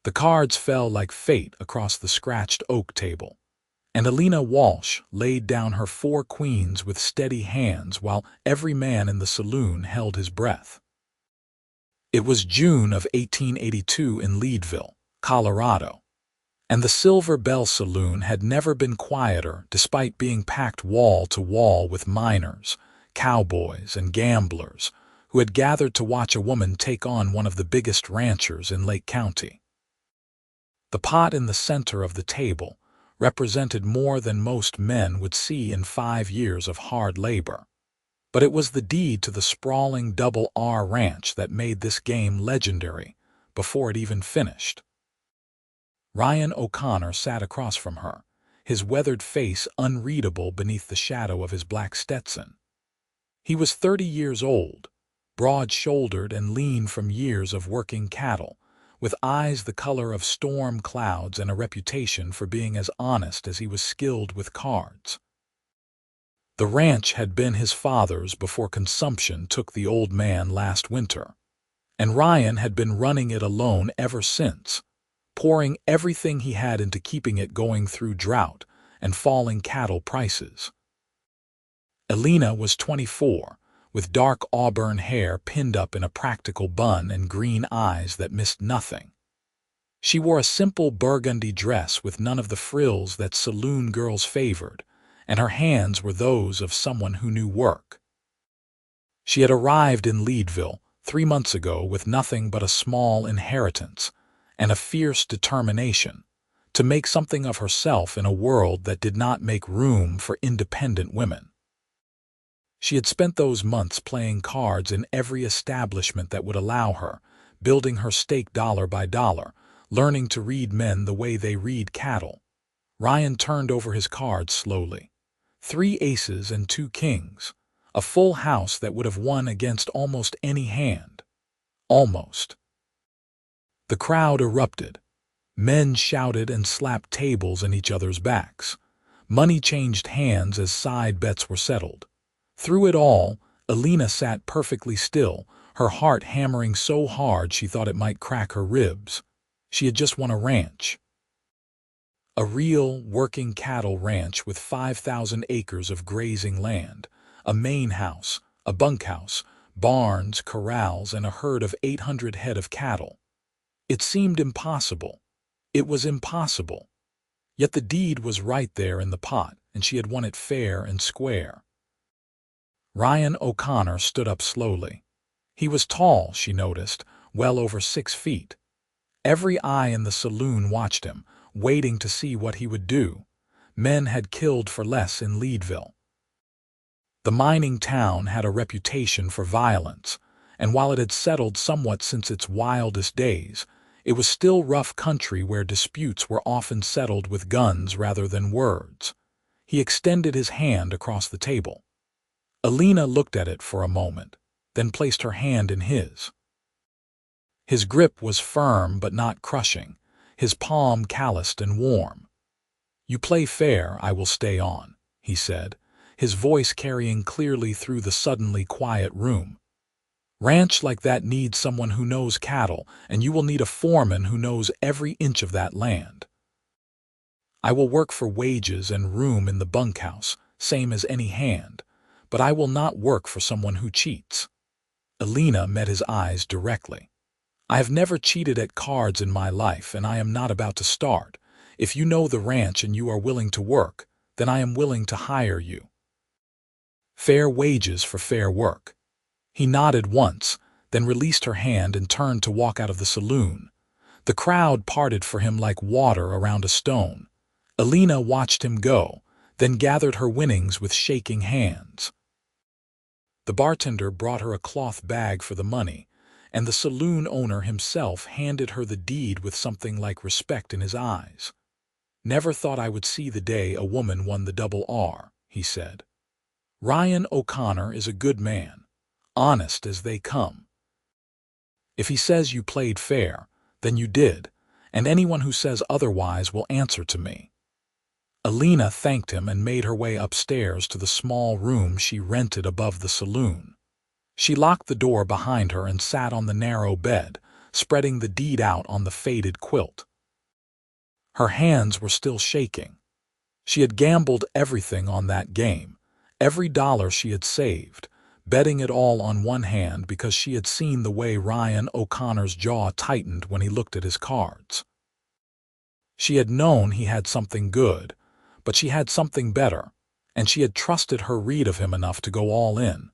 The cards fell like fate across the scratched oak table, and Elena Walsh laid down her 4 queens with steady hands while every man in the saloon held his breath. It was June of 1882 in Leadville, Colorado, and the Silver Bell Saloon had never been quieter despite being packed wall to wall with miners, cowboys, and gamblers who had gathered to watch a woman take on one of the biggest ranchers in Lake County. The pot in the center of the table represented more than most men would see in 5 years of hard labor. But it was the deed to the sprawling Double R ranch that made this game legendary before it even finished. Ryan O'Connor sat across from her, his weathered face unreadable beneath the shadow of his black Stetson. He was 30 years old, broad-shouldered and lean from years of working cattle, with eyes the color of storm clouds and a reputation for being as honest as he was skilled with cards. The ranch had been his father's before consumption took the old man last winter, and Ryan had been running it alone ever since, pouring everything he had into keeping it going through drought and falling cattle prices. Elena was 24, with dark auburn hair pinned up in a practical bun and green eyes that missed nothing. She wore a simple burgundy dress with none of the frills that saloon girls favored, and her hands were those of someone who knew work. She had arrived in Leadville 3 months ago with nothing but a small inheritance and a fierce determination to make something of herself in a world that did not make room for independent women. She had spent those months playing cards in every establishment that would allow her, building her stake dollar by dollar, learning to read men the way they read cattle. Ryan turned over his cards slowly. 3 aces and 2 kings, a full house that would have won against almost any hand. Almost. The crowd erupted. Men shouted and slapped tables in each other's backs. Money changed hands as side bets were settled. Through it all, Elena sat perfectly still, her heart hammering so hard she thought it might crack her ribs. She had just won a ranch. A real, working cattle ranch with 5,000 acres of grazing land, a main house, a bunkhouse, barns, corrals, and a herd of 800 head of cattle. It seemed impossible. It was impossible. Yet the deed was right there in the pot, and she had won it fair and square. Ryan O'Connor stood up slowly. He was tall, she noticed, well over 6 feet. Every eye in the saloon watched him, waiting to see what he would do. Men had killed for less in Leadville. The mining town had a reputation for violence, and while it had settled somewhat since its wildest days, it was still rough country where disputes were often settled with guns rather than words. He extended his hand across the table. Elena looked at it for a moment, then placed her hand in his. His grip was firm but not crushing, his palm calloused and warm. "You play fair, I will stay on," he said, his voice carrying clearly through the suddenly quiet room. "Ranch like that needs someone who knows cattle, and you will need a foreman who knows every inch of that land. I will work for wages and room in the bunkhouse, same as any hand, but I will not work for someone who cheats." Elena met his eyes directly. "I have never cheated at cards in my life, and I am not about to start. If you know the ranch and you are willing to work, then I am willing to hire you. Fair wages for fair work." He nodded once, then released her hand and turned to walk out of the saloon. The crowd parted for him like water around a stone. Elena watched him go, then gathered her winnings with shaking hands. The bartender brought her a cloth bag for the money, and the saloon owner himself handed her the deed with something like respect in his eyes. "Never thought I would see the day a woman won the Double R," he said. "Ryan O'Connor is a good man, honest as they come. If he says you played fair, then you did, and anyone who says otherwise will answer to me." Elena thanked him and made her way upstairs to the small room she rented above the saloon. She locked the door behind her and sat on the narrow bed, spreading the deed out on the faded quilt. Her hands were still shaking. She had gambled everything on that game, every dollar she had saved, betting it all on one hand because she had seen the way Ryan O'Connor's jaw tightened when he looked at his cards. She had known he had something good, but she had something better, and she had trusted her read of him enough to go all in.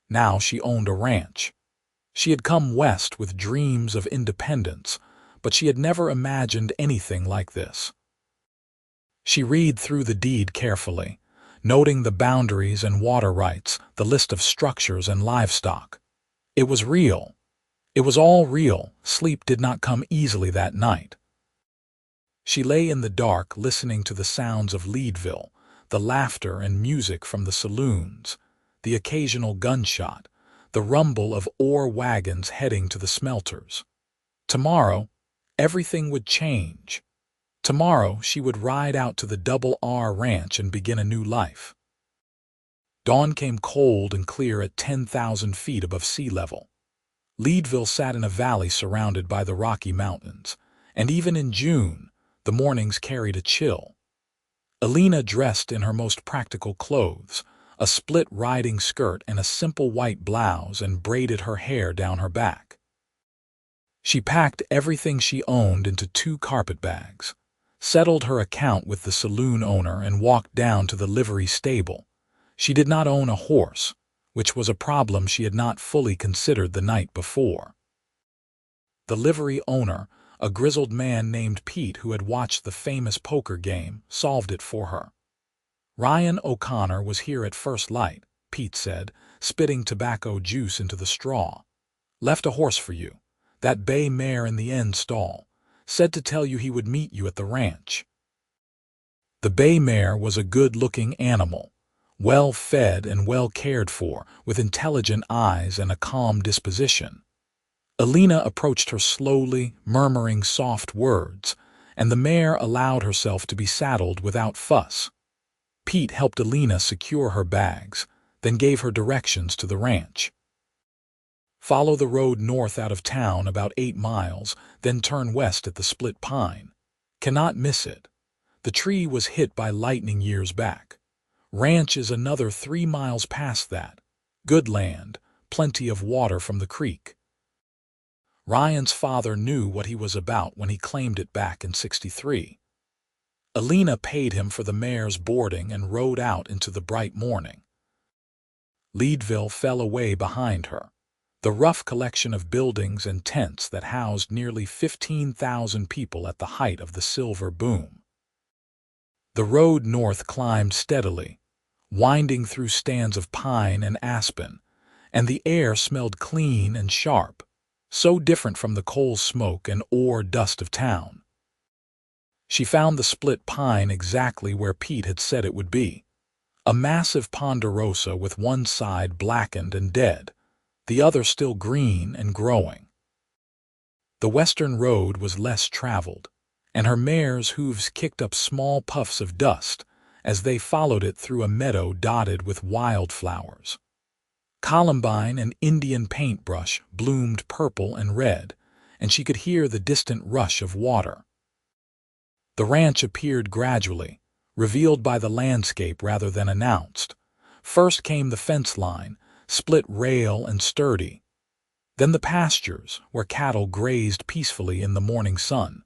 Now she owned a ranch. She had come west with dreams of independence, but she had never imagined anything like this. She read through the deed carefully, noting the boundaries and water rights, the list of structures and livestock. It was real. It was all real. Sleep did not come easily that night. She lay in the dark listening to the sounds of Leadville, the laughter and music from the saloons, the occasional gunshot, the rumble of ore wagons heading to the smelters. Tomorrow, everything would change. Tomorrow she would ride out to the Double R Ranch and begin a new life. Dawn came cold and clear at 10,000 feet above sea level. Leadville sat in a valley surrounded by the Rocky Mountains, and even in June, the mornings carried a chill. Elena dressed in her most practical clothes, a split riding skirt and a simple white blouse, and braided her hair down her back. She packed everything she owned into 2 carpet bags, settled her account with the saloon owner, and walked down to the livery stable. She did not own a horse, which was a problem she had not fully considered the night before. The livery owner, a grizzled man named Pete who had watched the famous poker game, solved it for her. "Ryan O'Connor was here at first light," Pete said, spitting tobacco juice into the straw. "Left a horse for you, that bay mare in the end stall. Said to tell you he would meet you at the ranch." The bay mare was a good-looking animal, well fed and well cared for, with intelligent eyes and a calm disposition. Elena approached her slowly, murmuring soft words, and the mare allowed herself to be saddled without fuss. Pete helped Elena secure her bags, then gave her directions to the ranch. "Follow the road north out of town about 8 miles, then turn west at the split pine. Cannot miss it. The tree was hit by lightning years back. Ranch is another 3 miles past that. Good land, plenty of water from the creek." Ryan's father knew what he was about when he claimed it back in '63. Elena paid him for the mare's boarding and rode out into the bright morning. Leadville fell away behind her, the rough collection of buildings and tents that housed nearly 15,000 people at the height of the silver boom. The road north climbed steadily, winding through stands of pine and aspen, and the air smelled clean and sharp, so different from the coal smoke and ore dust of town. She found the split pine exactly where Pete had said it would be, a massive ponderosa with one side blackened and dead, the other still green and growing. The western road was less traveled, and her mare's hooves kicked up small puffs of dust as they followed it through a meadow dotted with wildflowers. Columbine and Indian paintbrush bloomed purple and red, and she could hear the distant rush of water. The ranch appeared gradually, revealed by the landscape rather than announced. First came the fence line, split rail and sturdy. Then the pastures, where cattle grazed peacefully in the morning sun.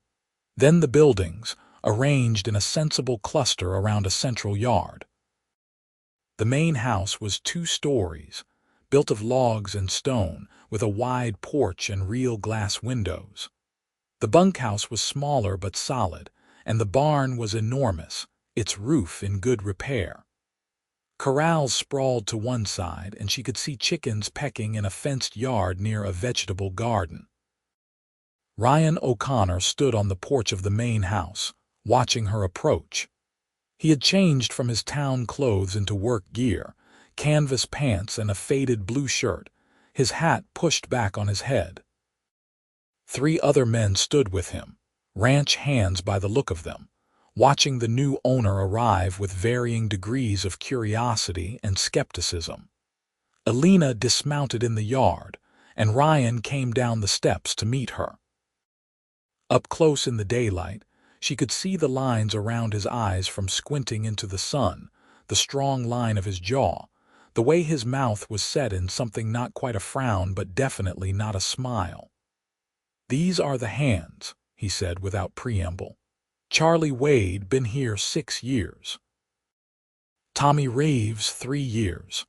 Then the buildings, arranged in a sensible cluster around a central yard. The main house was 2 stories, built of logs and stone, with a wide porch and real glass windows. The bunkhouse was smaller but solid, and the barn was enormous, its roof in good repair. Corrals sprawled to one side, and she could see chickens pecking in a fenced yard near a vegetable garden. Ryan O'Connor stood on the porch of the main house, watching her approach. He had changed from his town clothes into work gear, canvas pants and a faded blue shirt, his hat pushed back on his head. 3 other men stood with him, ranch hands by the look of them, watching the new owner arrive with varying degrees of curiosity and skepticism. Elena dismounted in the yard, and Ryan came down the steps to meet her. Up close in the daylight, she could see the lines around his eyes from squinting into the sun, the strong line of his jaw, the way his mouth was set in something not quite a frown but definitely not a smile. "These are the hands," he said without preamble. "Charlie Wade been here 6 years. Tommy Reeves 3 years.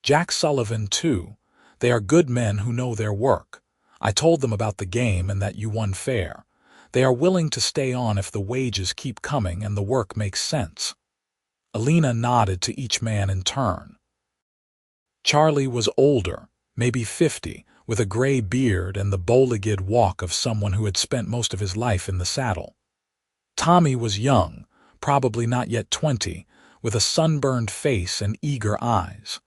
Jack Sullivan 2. They are good men who know their work. I told them about the game and that you won fair. They are willing to stay on if the wages keep coming and the work makes sense." Elena nodded to each man in turn. Charlie was older, maybe 50, with a gray beard and the bow-legged walk of someone who had spent most of his life in the saddle. Tommy was young, probably not yet 20, with a sunburned face and eager eyes.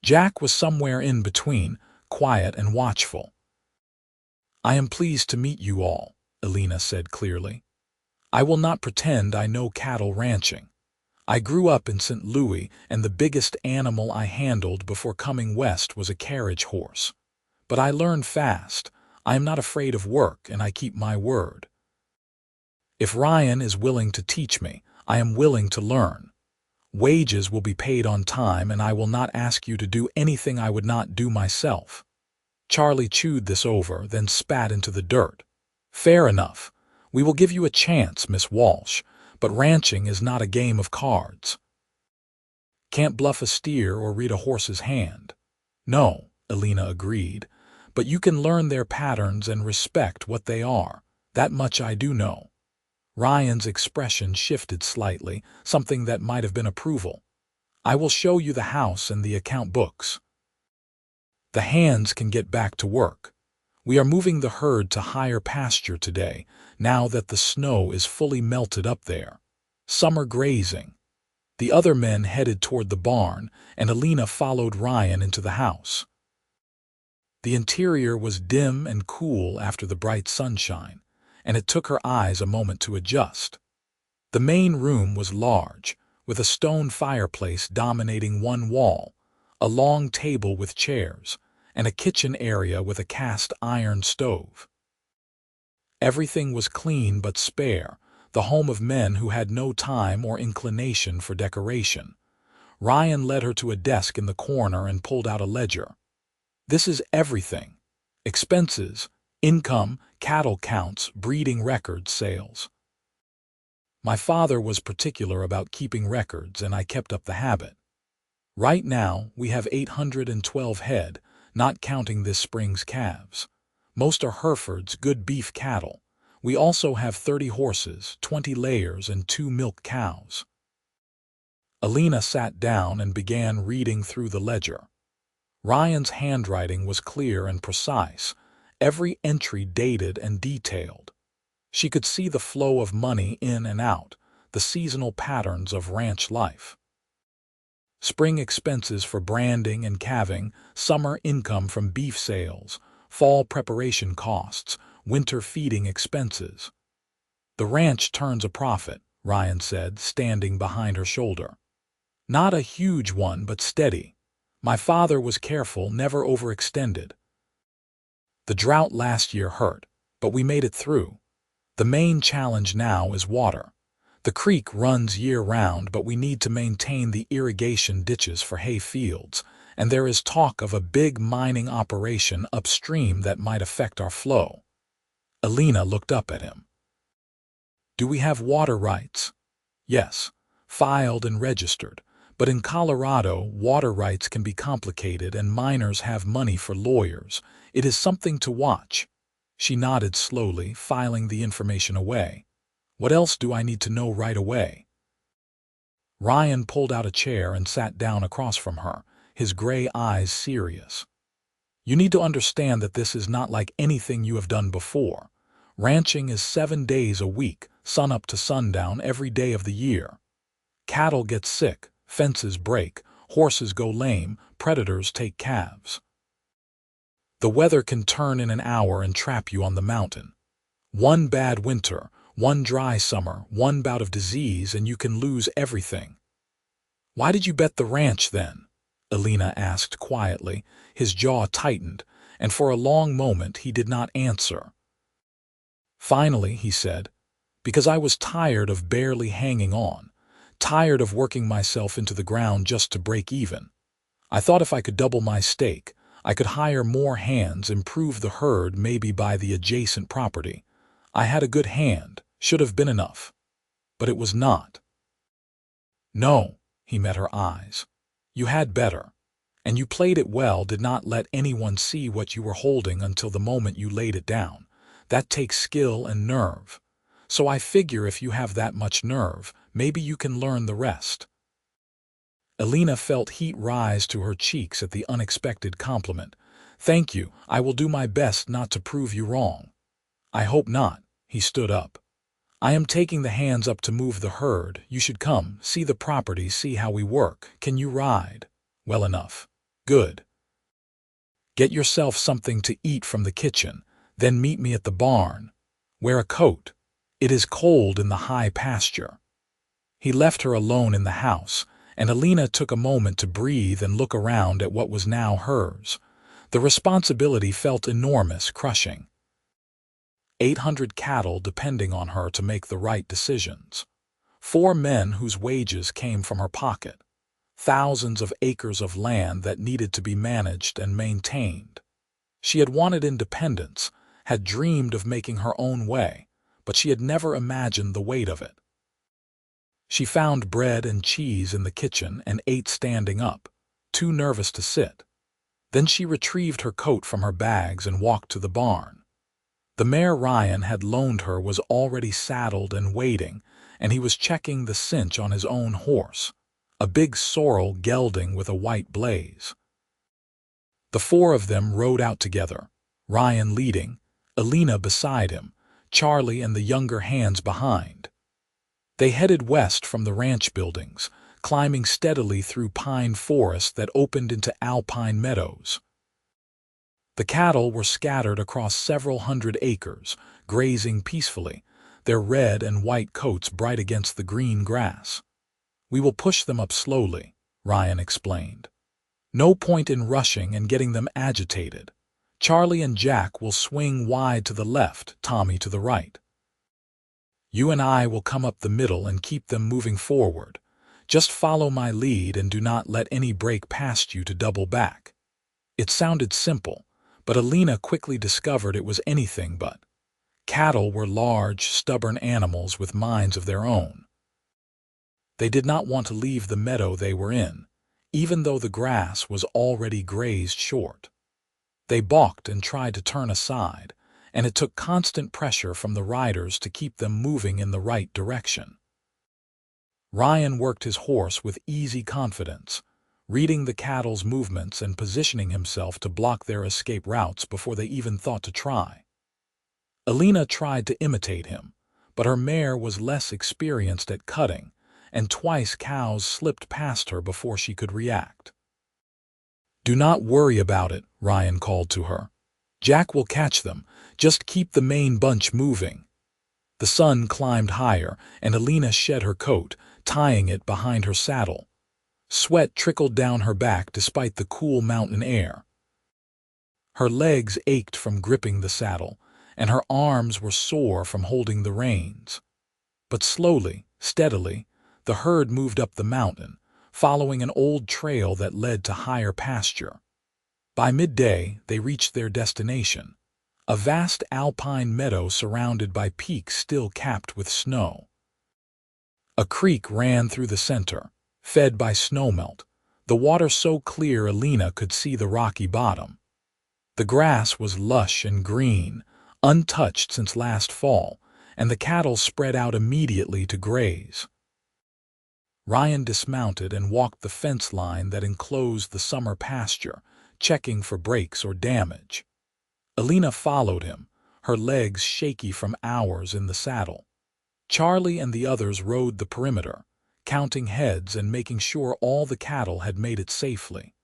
Jack was somewhere in between, quiet and watchful. "I am pleased to meet you all," Elena said clearly. "I will not pretend I know cattle ranching. I grew up in St. Louis, and the biggest animal I handled before coming west was a carriage horse. But I learned fast. I am not afraid of work, and I keep my word. If Ryan is willing to teach me, I am willing to learn. Wages will be paid on time, and I will not ask you to do anything I would not do myself." Charlie chewed this over, then spat into the dirt. "Fair enough. We will give you a chance, Miss Walsh, but ranching is not a game of cards. Can't bluff a steer or read a horse's hand." "No," Elena agreed, "but you can learn their patterns and respect what they are. That much I do know." Ryan's expression shifted slightly, something that might have been approval. "I will show you the house and the account books. The hands can get back to work. We are moving the herd to higher pasture today, now that the snow is fully melted up there. Summer grazing." The other men headed toward the barn, and Elena followed Ryan into the house. The interior was dim and cool after the bright sunshine, and it took her eyes a moment to adjust. The main room was large, with a stone fireplace dominating one wall, a long table with chairs, and a kitchen area with a cast-iron stove. Everything was clean but spare, the home of men who had no time or inclination for decoration. Ryan led her to a desk in the corner and pulled out a ledger. "This is everything. Expenses, income, cattle counts, breeding records, sales. My father was particular about keeping records, and I kept up the habit. Right now, we have 812 head, not counting this spring's calves. Most are Herefords, good beef cattle. We also have 30 horses, 20 layers, and 2 milk cows." Elena sat down and began reading through the ledger. Ryan's handwriting was clear and precise, every entry dated and detailed. She could see the flow of money in and out, the seasonal patterns of ranch life. Spring expenses for branding and calving, summer income from beef sales, fall preparation costs, winter feeding expenses. "The ranch turns a profit," Ryan said, standing behind her shoulder. "Not a huge one, but steady. My father was careful, never overextended. The drought last year hurt, but we made it through. The main challenge now is water. The creek runs year-round, but we need to maintain the irrigation ditches for hay fields, and there is talk of a big mining operation upstream that might affect our flow." Elena looked up at him. "Do we have water rights?" "Yes, filed and registered. But in Colorado, water rights can be complicated and miners have money for lawyers. It is something to watch." She nodded slowly, filing the information away. "What else do I need to know right away?" Ryan pulled out a chair and sat down across from her, his gray eyes serious. "You need to understand that this is not like anything you have done before. Ranching is 7 days a week, sunup to sundown every day of the year. Cattle get sick, fences break, horses go lame, predators take calves. The weather can turn in an hour and trap you on the mountain. One bad winter, one dry summer, one bout of disease, and you can lose everything." "Why did you bet the ranch then?" Elena asked quietly. His jaw tightened, and for a long moment he did not answer. Finally, he said, because I was tired of barely hanging on, tired of working myself into the ground just to break even. I thought if I could double my stake, I could hire more hands, improve the herd, maybe buy the adjacent property. I had a good hand, should have been enough. But it was not. No, he met her eyes. You had better. And you played it well, did not let anyone see what you were holding until the moment you laid it down. That takes skill and nerve. So I figure if you have that much nerve, maybe you can learn the rest. Elena felt heat rise to her cheeks at the unexpected compliment. Thank you, I will do my best not to prove you wrong. I hope not. He stood up. I am taking the hands up to move the herd. You should come, see the property, see how we work. Can you ride? Well enough. Good. Get yourself something to eat from the kitchen, then meet me at the barn. Wear a coat. It is cold in the high pasture. He left her alone in the house, and Elena took a moment to breathe and look around at what was now hers. The responsibility felt enormous, crushing. 800 cattle depending on her to make the right decisions. 4 men whose wages came from her pocket. Thousands of acres of land that needed to be managed and maintained. She had wanted independence, had dreamed of making her own way, but she had never imagined the weight of it. She found bread and cheese in the kitchen and ate standing up, too nervous to sit. Then she retrieved her coat from her bags and walked to the barn. The mare Ryan had loaned her was already saddled and waiting, and he was checking the cinch on his own horse, a big sorrel gelding with a white blaze. The 4 of them rode out together, Ryan leading, Elena beside him, Charlie and the younger hands behind. They headed west from the ranch buildings, climbing steadily through pine forest that opened into alpine meadows. The cattle were scattered across several hundred acres, grazing peacefully, their red and white coats bright against the green grass. We will push them up slowly, Ryan explained. No point in rushing and getting them agitated. Charlie and Jack will swing wide to the left, Tommy to the right. You and I will come up the middle and keep them moving forward. Just follow my lead and do not let any break past you to double back. It sounded simple, but Elena quickly discovered it was anything but. Cattle were large, stubborn animals with minds of their own. They did not want to leave the meadow they were in, even though the grass was already grazed short. They balked and tried to turn aside, and it took constant pressure from the riders to keep them moving in the right direction. Ryan worked his horse with easy confidence, reading the cattle's movements and positioning himself to block their escape routes before they even thought to try. Elena tried to imitate him, but her mare was less experienced at cutting, and twice cows slipped past her before she could react. Do not worry about it, Ryan called to her. Jack will catch them, just keep the main bunch moving. The sun climbed higher, and Elena shed her coat, tying it behind her saddle. Sweat trickled down her back despite the cool mountain air. Her legs ached from gripping the saddle, and her arms were sore from holding the reins. But slowly, steadily, the herd moved up the mountain, following an old trail that led to higher pasture. By midday, they reached their destination, a vast alpine meadow surrounded by peaks still capped with snow. A creek ran through the center, fed by snowmelt, the water so clear Elena could see the rocky bottom. The grass was lush and green, untouched since last fall, and the cattle spread out immediately to graze. Ryan dismounted and walked the fence line that enclosed the summer pasture, checking for breaks or damage. Elena followed him, her legs shaky from hours in the saddle. Charlie and the others rode the perimeter, counting heads and making sure all the cattle had made it safely.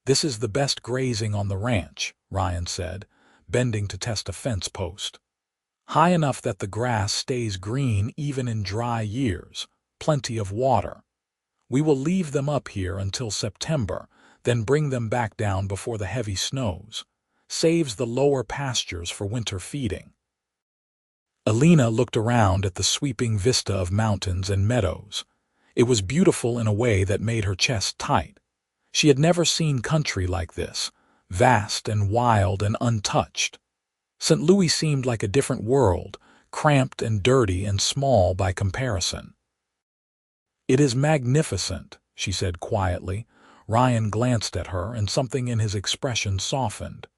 This is the best grazing on the ranch, Ryan said, bending to test a fence post. High enough that the grass stays green even in dry years, plenty of water. We will leave them up here until September, then bring them back down before the heavy snows. Saves the lower pastures for winter feeding. Elena looked around at the sweeping vista of mountains and meadows. It was beautiful in a way that made her chest tight. She had never seen country like this, vast and wild and untouched. St. Louis seemed like a different world, cramped and dirty and small by comparison. "It is magnificent," she said quietly. Ryan glanced at her, and something in his expression softened.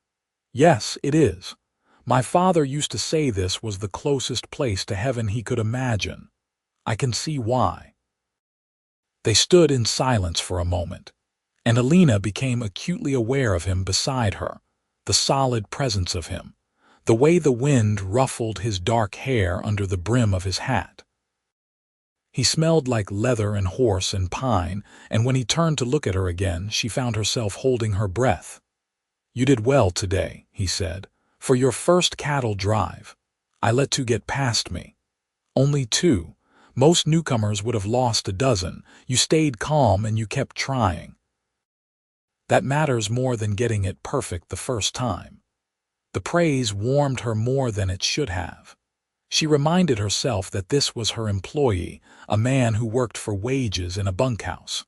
"Yes, it is. My father used to say this was the closest place to heaven he could imagine. I can see why." They stood in silence for a moment, and Elena became acutely aware of him beside her, the solid presence of him, the way the wind ruffled his dark hair under the brim of his hat. He smelled like leather and horse and pine, and when he turned to look at her again, she found herself holding her breath. "You did well today," he said. "For your first cattle drive. I let 2 get past me. Only 2. Most newcomers would have lost a dozen. You stayed calm and you kept trying. That matters more than getting it perfect the first time." The praise warmed her more than it should have. She reminded herself that this was her employee, a man who worked for wages in a bunkhouse.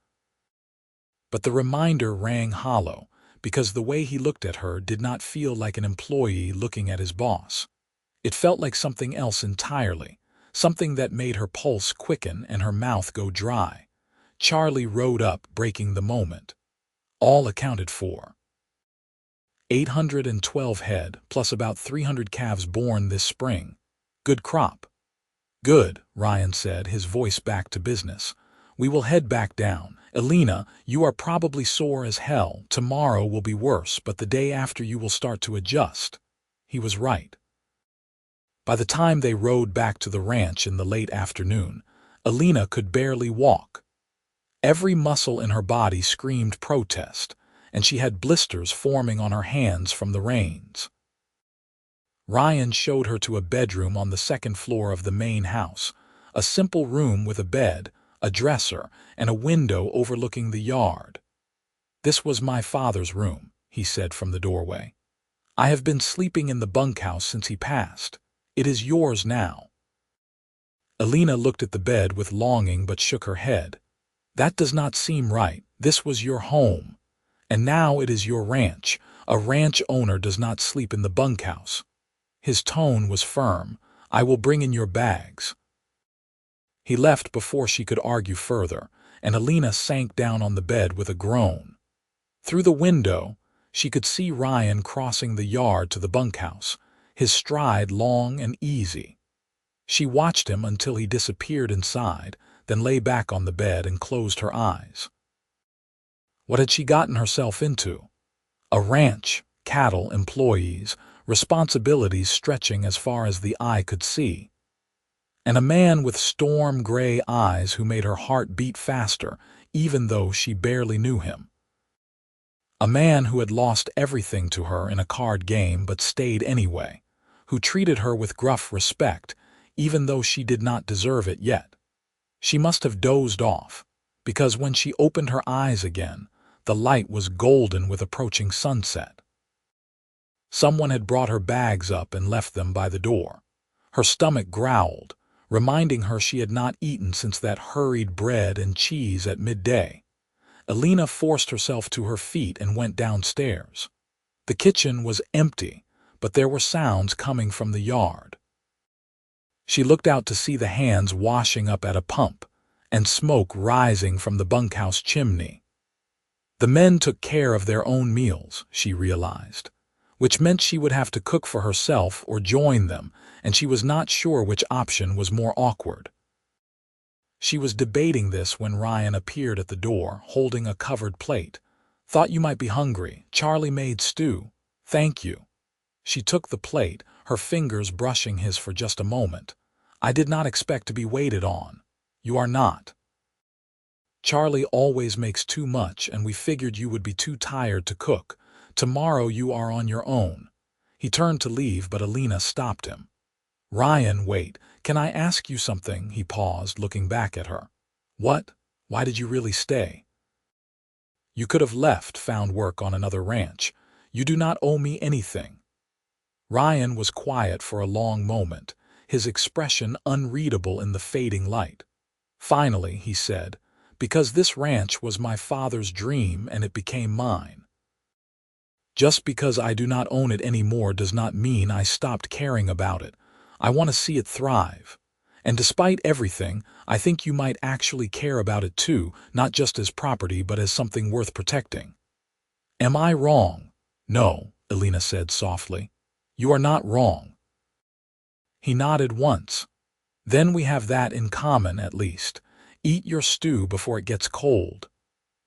But the reminder rang hollow, because the way he looked at her did not feel like an employee looking at his boss. It felt like something else entirely, something that made her pulse quicken and her mouth go dry. Charlie rode up, breaking the moment. "All accounted for. 812 head, plus about 300 calves born this spring. Good crop." "Good," Ryan said, his voice back to business. "We will head back down. Elena, you are probably sore as hell. Tomorrow will be worse, but the day after you will start to adjust." He was right. By the time they rode back to the ranch in the late afternoon, Elena could barely walk. Every muscle in her body screamed protest, and she had blisters forming on her hands from the rains. Ryan showed her to a bedroom on the second floor of the main house, a simple room with a bed, a dresser, and a window overlooking the yard. "This was my father's room," he said from the doorway. "I have been sleeping in the bunkhouse since he passed. It is yours now." Elena looked at the bed with longing but shook her head. "That does not seem right. This was your home. And now it is your ranch. A ranch owner does not sleep in the bunkhouse." His tone was firm. "I will bring in your bags." He left before she could argue further, and Elena sank down on the bed with a groan. Through the window, she could see Ryan crossing the yard to the bunkhouse, his stride long and easy. She watched him until he disappeared inside, then lay back on the bed and closed her eyes. What had she gotten herself into? A ranch, cattle, employees, responsibilities stretching as far as the eye could see. And a man with storm-gray eyes who made her heart beat faster, even though she barely knew him. A man who had lost everything to her in a card game but stayed anyway, who treated her with gruff respect, even though she did not deserve it yet. She must have dozed off, because when she opened her eyes again, the light was golden with approaching sunset. Someone had brought her bags up and left them by the door. Her stomach growled, reminding her she had not eaten since that hurried bread and cheese at midday. Elena forced herself to her feet and went downstairs. The kitchen was empty, but there were sounds coming from the yard. She looked out to see the hands washing up at a pump, and smoke rising from the bunkhouse chimney. The men took care of their own meals, she realized, which meant she would have to cook for herself or join them, and she was not sure which option was more awkward. She was debating this when Ryan appeared at the door, holding a covered plate. "Thought you might be hungry. Charlie made stew. Thank you." She took the plate, her fingers brushing his for just a moment. "I did not expect to be waited on." "You are not. Charlie always makes too much, and we figured you would be too tired to cook. Tomorrow you are on your own." He turned to leave, but Elena stopped him. "Ryan, wait. Can I ask you something?" He paused, looking back at her. "What? Why did you really stay?" "You could have left, found work on another ranch. You do not owe me anything." Ryan was quiet for a long moment, his expression unreadable in the fading light. "Finally," he said, "because this ranch was my father's dream and it became mine. Just because I do not own it anymore does not mean I stopped caring about it. I want to see it thrive. And despite everything, I think you might actually care about it too, not just as property but as something worth protecting." "Am I wrong?" "No," Elena said softly. "You are not wrong." He nodded once. "Then we have that in common, at least. Eat your stew before it gets cold."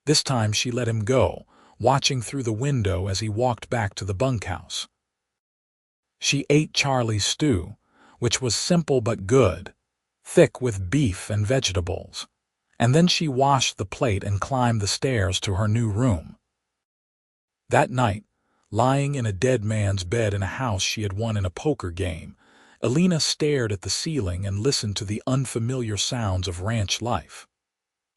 This time she let him go, watching through the window as he walked back to the bunkhouse. She ate Charlie's stew, which was simple but good, thick with beef and vegetables, and then she washed the plate and climbed the stairs to her new room. That night, lying in a dead man's bed in a house she had won in a poker game, Elena stared at the ceiling and listened to the unfamiliar sounds of ranch life.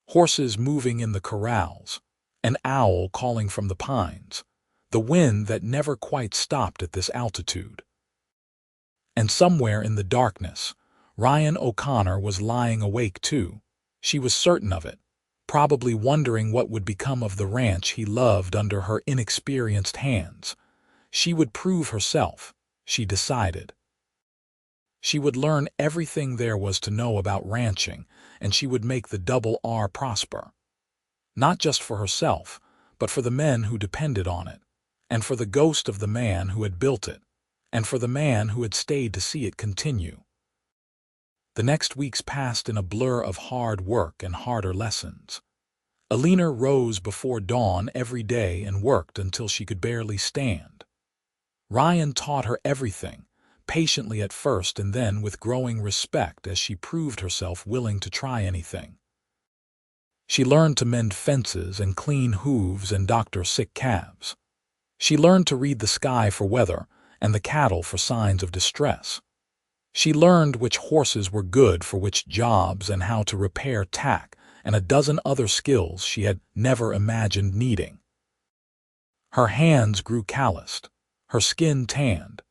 Horses moving in the corrals, an owl calling from the pines, the wind that never quite stopped at this altitude. And somewhere in the darkness, Ryan O'Connor was lying awake too. She was certain of it, probably wondering what would become of the ranch he loved under her inexperienced hands. She would prove herself, she decided. She would learn everything there was to know about ranching, and she would make the Double R prosper. Not just for herself, but for the men who depended on it, and for the ghost of the man who had built it, and for the man who had stayed to see it continue. The next weeks passed in a blur of hard work and harder lessons. Elena rose before dawn every day and worked until she could barely stand. Ryan taught her everything, patiently at first and then with growing respect as she proved herself willing to try anything. She learned to mend fences and clean hooves and doctor sick calves. She learned to read the sky for weather and the cattle for signs of distress. She learned which horses were good for which jobs and how to repair tack and a dozen other skills she had never imagined needing. Her hands grew calloused, her skin tanned,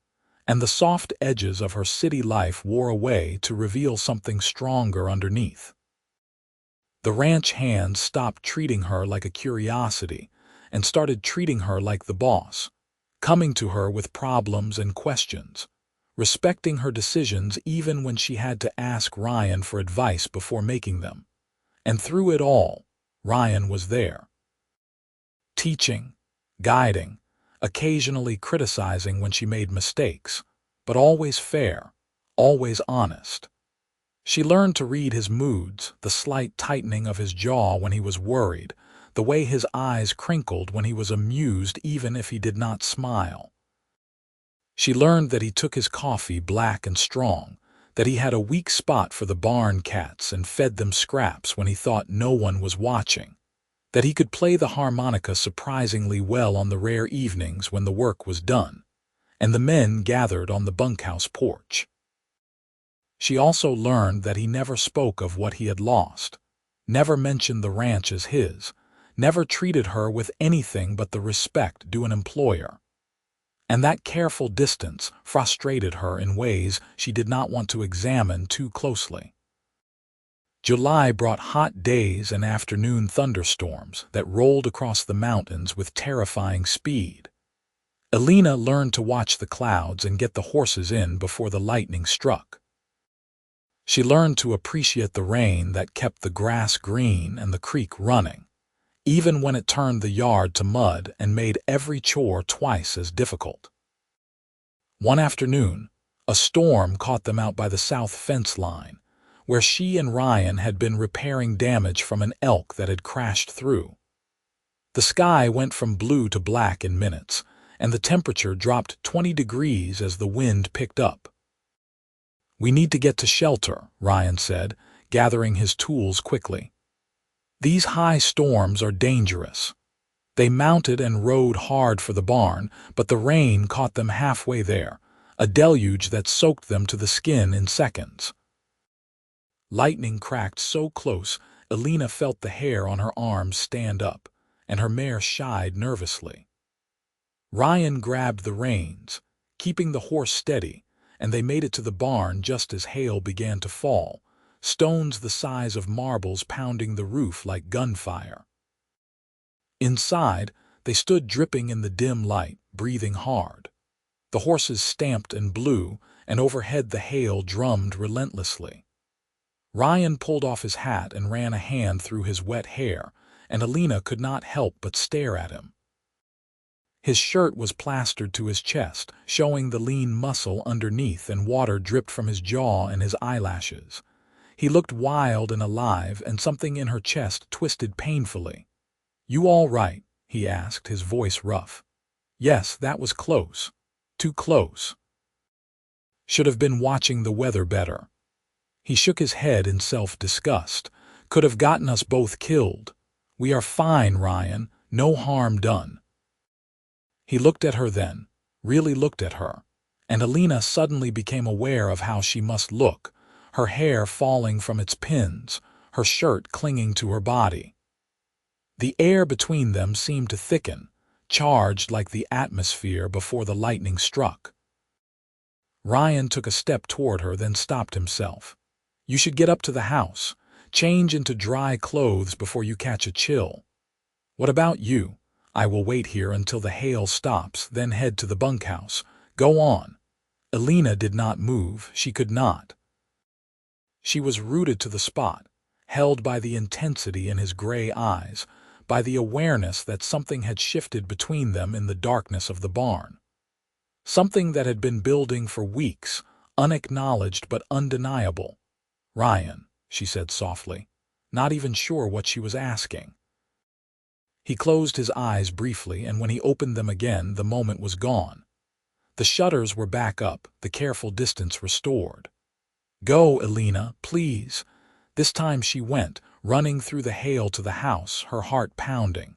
and the soft edges of her city life wore away to reveal something stronger underneath. The ranch hands stopped treating her like a curiosity and started treating her like the boss, coming to her with problems and questions, respecting her decisions even when she had to ask Ryan for advice before making them. And through it all, Ryan was there. Teaching, guiding, occasionally criticizing when she made mistakes, but always fair, always honest. She learned to read his moods, the slight tightening of his jaw when he was worried, the way his eyes crinkled when he was amused even if he did not smile. She learned that he took his coffee black and strong, that he had a weak spot for the barn cats and fed them scraps when he thought no one was watching, that he could play the harmonica surprisingly well on the rare evenings when the work was done, and the men gathered on the bunkhouse porch. She also learned that he never spoke of what he had lost, never mentioned the ranch as his, never treated her with anything but the respect due an employer. And that careful distance frustrated her in ways she did not want to examine too closely. July brought hot days and afternoon thunderstorms that rolled across the mountains with terrifying speed. Elena learned to watch the clouds and get the horses in before the lightning struck. She learned to appreciate the rain that kept the grass green and the creek running, even when it turned the yard to mud and made every chore twice as difficult. One afternoon, a storm caught them out by the south fence line, where she and Ryan had been repairing damage from an elk that had crashed through. The sky went from blue to black in minutes, and the temperature dropped 20 degrees as the wind picked up. "We need to get to shelter," Ryan said, gathering his tools quickly. "These high storms are dangerous." They mounted and rode hard for the barn, but the rain caught them halfway there, a deluge that soaked them to the skin in seconds. Lightning cracked so close, Elena felt the hair on her arms stand up, and her mare shied nervously. Ryan grabbed the reins, keeping the horse steady, and they made it to the barn just as hail began to fall, stones the size of marbles pounding the roof like gunfire. Inside, they stood dripping in the dim light, breathing hard. The horses stamped and blew, and overhead the hail drummed relentlessly. Ryan pulled off his hat and ran a hand through his wet hair, and Elena could not help but stare at him. His shirt was plastered to his chest, showing the lean muscle underneath, and water dripped from his jaw and his eyelashes. He looked wild and alive, and something in her chest twisted painfully. "You all right?" he asked, his voice rough. "Yes, that was close. Too close. Should have been watching the weather better." He shook his head in self-disgust. "Could have gotten us both killed. We are fine, Ryan. No harm done." He looked at her then, really looked at her, and Elena suddenly became aware of how she must look, her hair falling from its pins, her shirt clinging to her body. The air between them seemed to thicken, charged like the atmosphere before the lightning struck. Ryan took a step toward her, then stopped himself. "You should get up to the house, change into dry clothes before you catch a chill." "What about you?" "I will wait here until the hail stops, then head to the bunkhouse." "Go on." Elena did not move. She could not. She was rooted to the spot, held by the intensity in his gray eyes, by the awareness that something had shifted between them in the darkness of the barn. Something that had been building for weeks, unacknowledged but undeniable. "Ryan," she said softly, not even sure what she was asking. He closed his eyes briefly, and when he opened them again, the moment was gone. The shutters were back up, the careful distance restored. "Go, Elena, please." This time she went, running through the hail to the house, her heart pounding.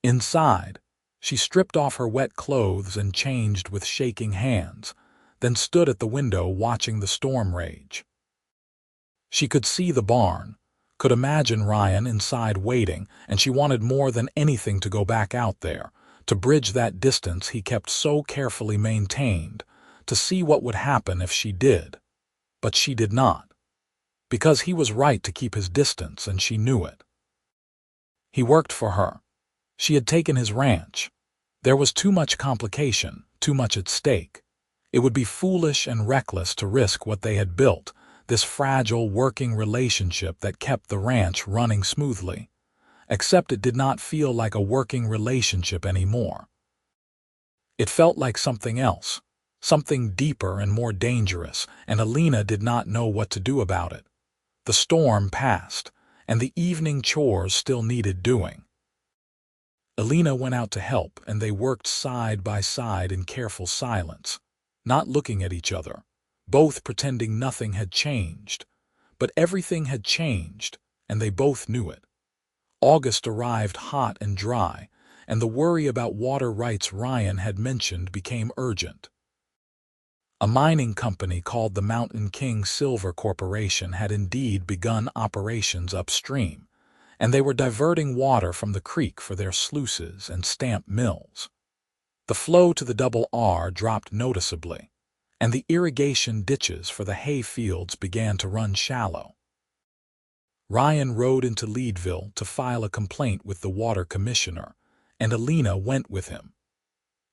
Inside, she stripped off her wet clothes and changed with shaking hands, then stood at the window watching the storm rage. She could see the barn, could imagine Ryan inside waiting, and she wanted more than anything to go back out there, to bridge that distance he kept so carefully maintained, to see what would happen if she did. But she did not. Because he was right to keep his distance, and she knew it. He worked for her. She had taken his ranch. There was too much complication, too much at stake. It would be foolish and reckless to risk what they had built, this fragile working relationship that kept the ranch running smoothly. Except it did not feel like a working relationship anymore. It felt like something else, something deeper and more dangerous, and Elena did not know what to do about it. The storm passed, and the evening chores still needed doing. Elena went out to help, and they worked side by side in careful silence, not looking at each other, both pretending nothing had changed. But everything had changed, and they both knew it. August arrived hot and dry, and the worry about water rights Ryan had mentioned became urgent. A mining company called the Mountain King Silver Corporation had indeed begun operations upstream, and they were diverting water from the creek for their sluices and stamp mills. The flow to the Double R dropped noticeably, and the irrigation ditches for the hay fields began to run shallow. Ryan rode into Leadville to file a complaint with the water commissioner, and Elena went with him.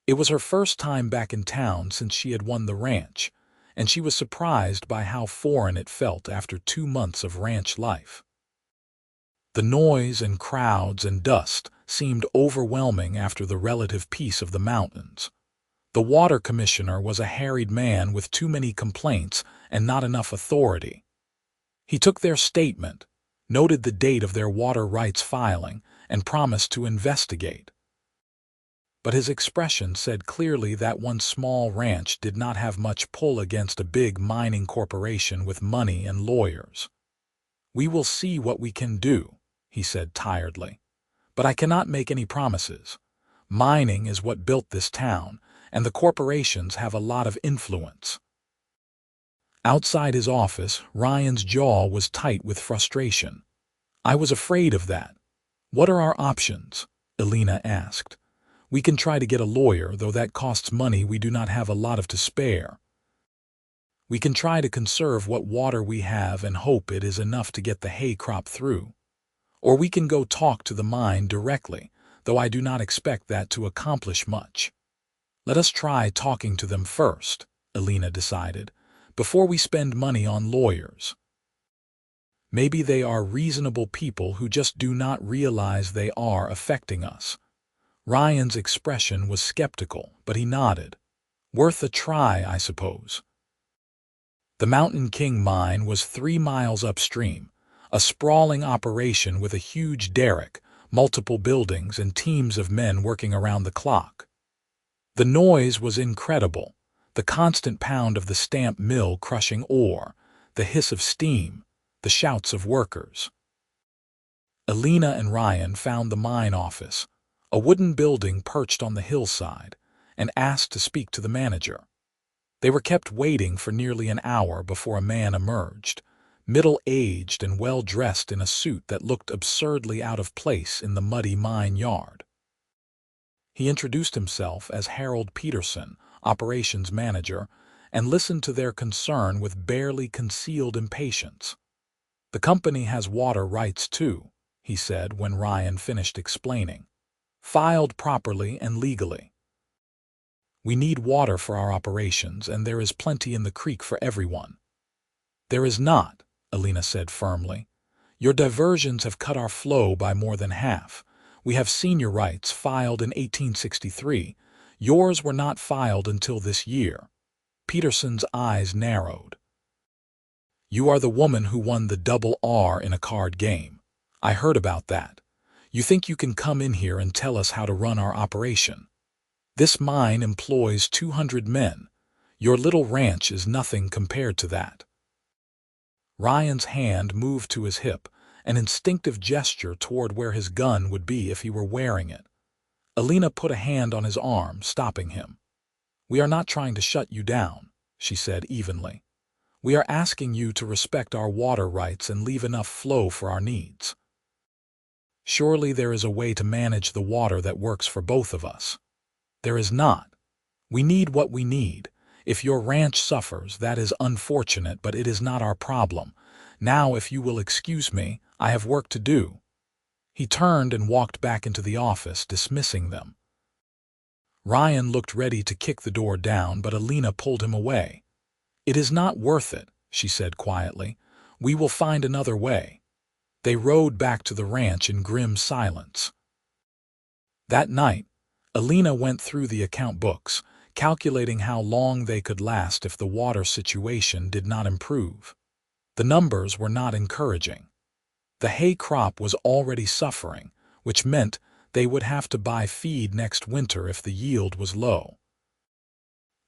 It was her first time back in town since she had won the ranch, and she was surprised by how foreign it felt after 2 months of ranch life. The noise and crowds and dust seemed overwhelming after the relative peace of the mountains. The water commissioner was a harried man with too many complaints and not enough authority. He took their statement, noted the date of their water rights filing, and promised to investigate. But his expression said clearly that one small ranch did not have much pull against a big mining corporation with money and lawyers. "We will see what we can do," he said tiredly. "But I cannot make any promises. Mining is what built this town, and the corporations have a lot of influence." Outside his office, Ryan's jaw was tight with frustration. "I was afraid of that." "What are our options?" Elena asked. "We can try to get a lawyer, though that costs money we do not have a lot of to spare." We can try to conserve what water we have and hope it is enough to get the hay crop through. Or we can go talk to the mine directly, though I do not expect that to accomplish much. Let us try talking to them first, Elena decided, before we spend money on lawyers. Maybe they are reasonable people who just do not realize they are affecting us. Ryan's expression was skeptical, but he nodded. Worth a try, I suppose. The Mountain King mine was 3 miles upstream, a sprawling operation with a huge derrick, multiple buildings, and teams of men working around the clock. The noise was incredible, the constant pound of the stamp mill crushing ore, the hiss of steam, the shouts of workers. Elena and Ryan found the mine office, a wooden building perched on the hillside, and asked to speak to the manager. They were kept waiting for nearly an hour before a man emerged, middle-aged and well-dressed in a suit that looked absurdly out of place in the muddy mine yard. He introduced himself as Harold Peterson, operations manager, and listened to their concern with barely concealed impatience. The company has water rights too, he said when Ryan finished explaining. Filed properly and legally. We need water for our operations, and there is plenty in the creek for everyone. There is not, Elena said firmly. Your diversions have cut our flow by more than half. We have senior rights filed in 1863. Yours were not filed until this year. Peterson's eyes narrowed. You are the woman who won the double R in a card game. I heard about that. You think you can come in here and tell us how to run our operation? This mine employs 200 men. Your little ranch is nothing compared to that. Ryan's hand moved to his hip, an instinctive gesture toward where his gun would be if he were wearing it. Elena put a hand on his arm, stopping him. We are not trying to shut you down, she said evenly. We are asking you to respect our water rights and leave enough flow for our needs. Surely there is a way to manage the water that works for both of us. There is not. We need what we need. If your ranch suffers, that is unfortunate, but it is not our problem. Now, if you will excuse me, I have work to do. He turned and walked back into the office, dismissing them. Ryan looked ready to kick the door down, but Elena pulled him away. It is not worth it, she said quietly. We will find another way. They rode back to the ranch in grim silence. That night, Elena went through the account books, calculating how long they could last if the water situation did not improve. The numbers were not encouraging. The hay crop was already suffering, which meant they would have to buy feed next winter if the yield was low.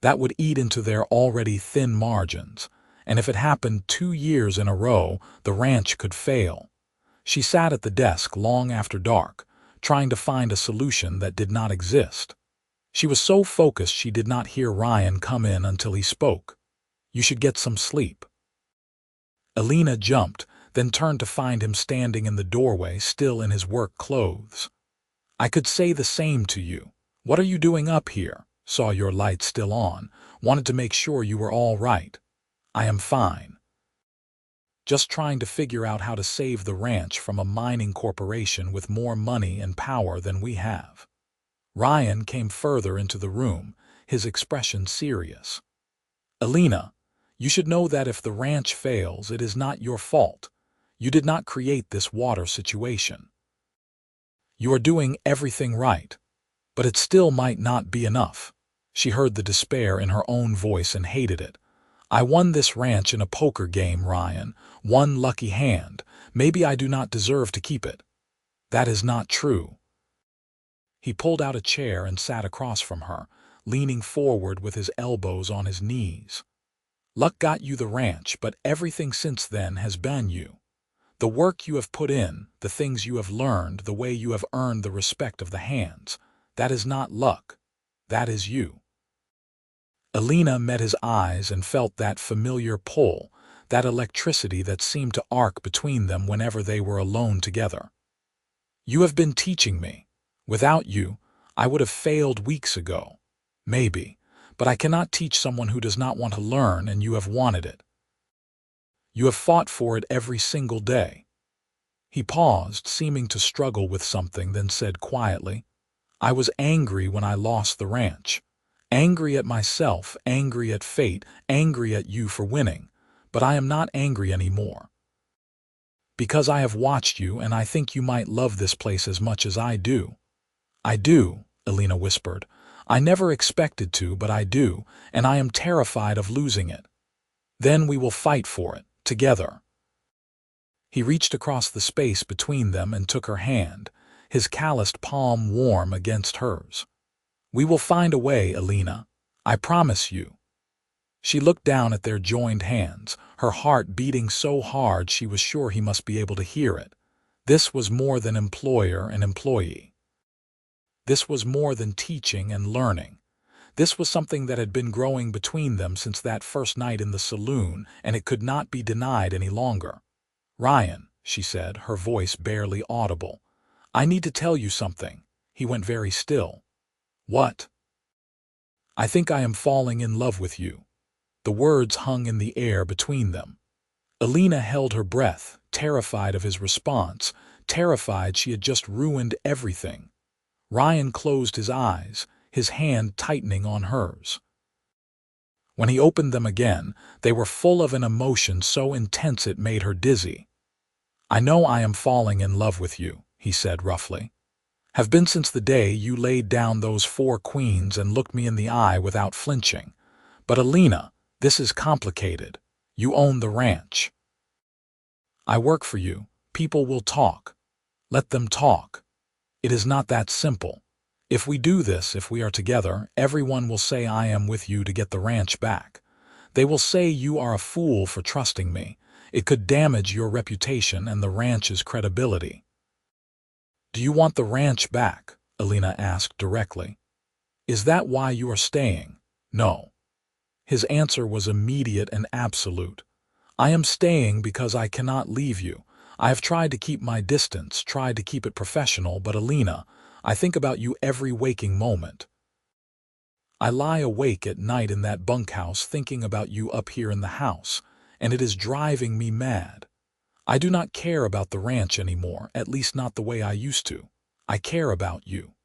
That would eat into their already thin margins, and if it happened 2 years in a row, the ranch could fail. She sat at the desk long after dark, trying to find a solution that did not exist. She was so focused she did not hear Ryan come in until he spoke. You should get some sleep. Elena jumped, then turned to find him standing in the doorway, still in his work clothes. I could say the same to you. What are you doing up here? Saw your light still on. Wanted to make sure you were all right. I am fine. Just trying to figure out how to save the ranch from a mining corporation with more money and power than we have. Ryan came further into the room, his expression serious. Elena, you should know that if the ranch fails, it is not your fault. You did not create this water situation. You are doing everything right, but it still might not be enough. She heard the despair in her own voice and hated it. I won this ranch in a poker game, Ryan. One lucky hand. Maybe I do not deserve to keep it. That is not true. He pulled out a chair and sat across from her, leaning forward with his elbows on his knees. Luck got you the ranch, but everything since then has been you. The work you have put in, the things you have learned, the way you have earned the respect of the hands, that is not luck. That is you. Elena met his eyes and felt that familiar pull, that electricity that seemed to arc between them whenever they were alone together. You have been teaching me. Without you, I would have failed weeks ago. Maybe, but I cannot teach someone who does not want to learn, and you have wanted it. You have fought for it every single day." He paused, seeming to struggle with something, then said quietly, "I was angry when I lost the ranch. Angry at myself, angry at fate, angry at you for winning. But I am not angry anymore. Because I have watched you, and I think you might love this place as much as I do." "I do," Elena whispered. "I never expected to, but I do, and I am terrified of losing it. Then we will fight for it, together." He reached across the space between them and took her hand, his calloused palm warm against hers. "We will find a way, Elena. I promise you." She looked down at their joined hands, her heart beating so hard she was sure he must be able to hear it. This was more than employer and employee. This was more than teaching and learning. This was something that had been growing between them since that first night in the saloon, and it could not be denied any longer. "Ryan," she said, her voice barely audible, "I need to tell you something." He went very still. "What?" "I think I am falling in love with you." The words hung in the air between them. Elena held her breath, terrified of his response, terrified she had just ruined everything. Ryan closed his eyes, his hand tightening on hers. When he opened them again, they were full of an emotion so intense it made her dizzy. "I know I am falling in love with you," he said roughly. "Have been since the day you laid down those 4 queens and looked me in the eye without flinching. But Elena, this is complicated. You own the ranch. I work for you. People will talk. Let them talk. It is not that simple. If we do this, if we are together, everyone will say I am with you to get the ranch back. They will say you are a fool for trusting me. It could damage your reputation and the ranch's credibility." "Do you want the ranch back?" Elena asked directly. "Is that why you are staying?" "No." His answer was immediate and absolute. "I am staying because I cannot leave you. I have tried to keep my distance, tried to keep it professional, but Elena, I think about you every waking moment. I lie awake at night in that bunkhouse thinking about you up here in the house, and it is driving me mad. I do not care about the ranch anymore, at least not the way I used to. I care about you."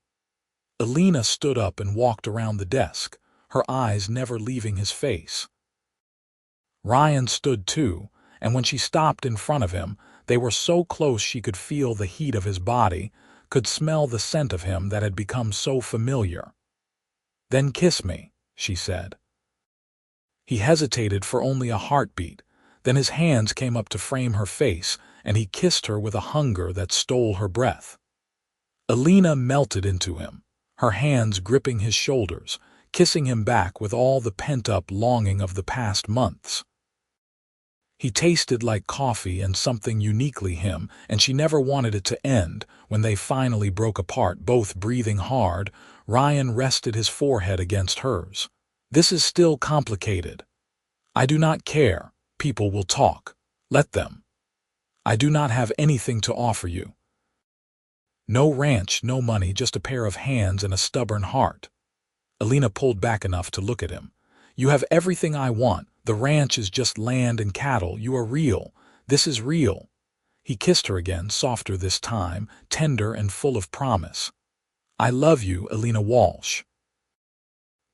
Elena stood up and walked around the desk, her eyes never leaving his face. Ryan stood too, and when she stopped in front of him, they were so close she could feel the heat of his body, could smell the scent of him that had become so familiar. "Then kiss me," she said. He hesitated for only a heartbeat, then his hands came up to frame her face, and he kissed her with a hunger that stole her breath. Elena melted into him, her hands gripping his shoulders, kissing him back with all the pent-up longing of the past months. He tasted like coffee and something uniquely him, and she never wanted it to end. When they finally broke apart, both breathing hard, Ryan rested his forehead against hers. "This is still complicated. I do not care. People will talk. Let them. I do not have anything to offer you. No ranch, no money, just a pair of hands and a stubborn heart." Elena pulled back enough to look at him. "You have everything I want. The ranch is just land and cattle. You are real. This is real." He kissed her again, softer this time, tender and full of promise. "I love you, Elena Walsh.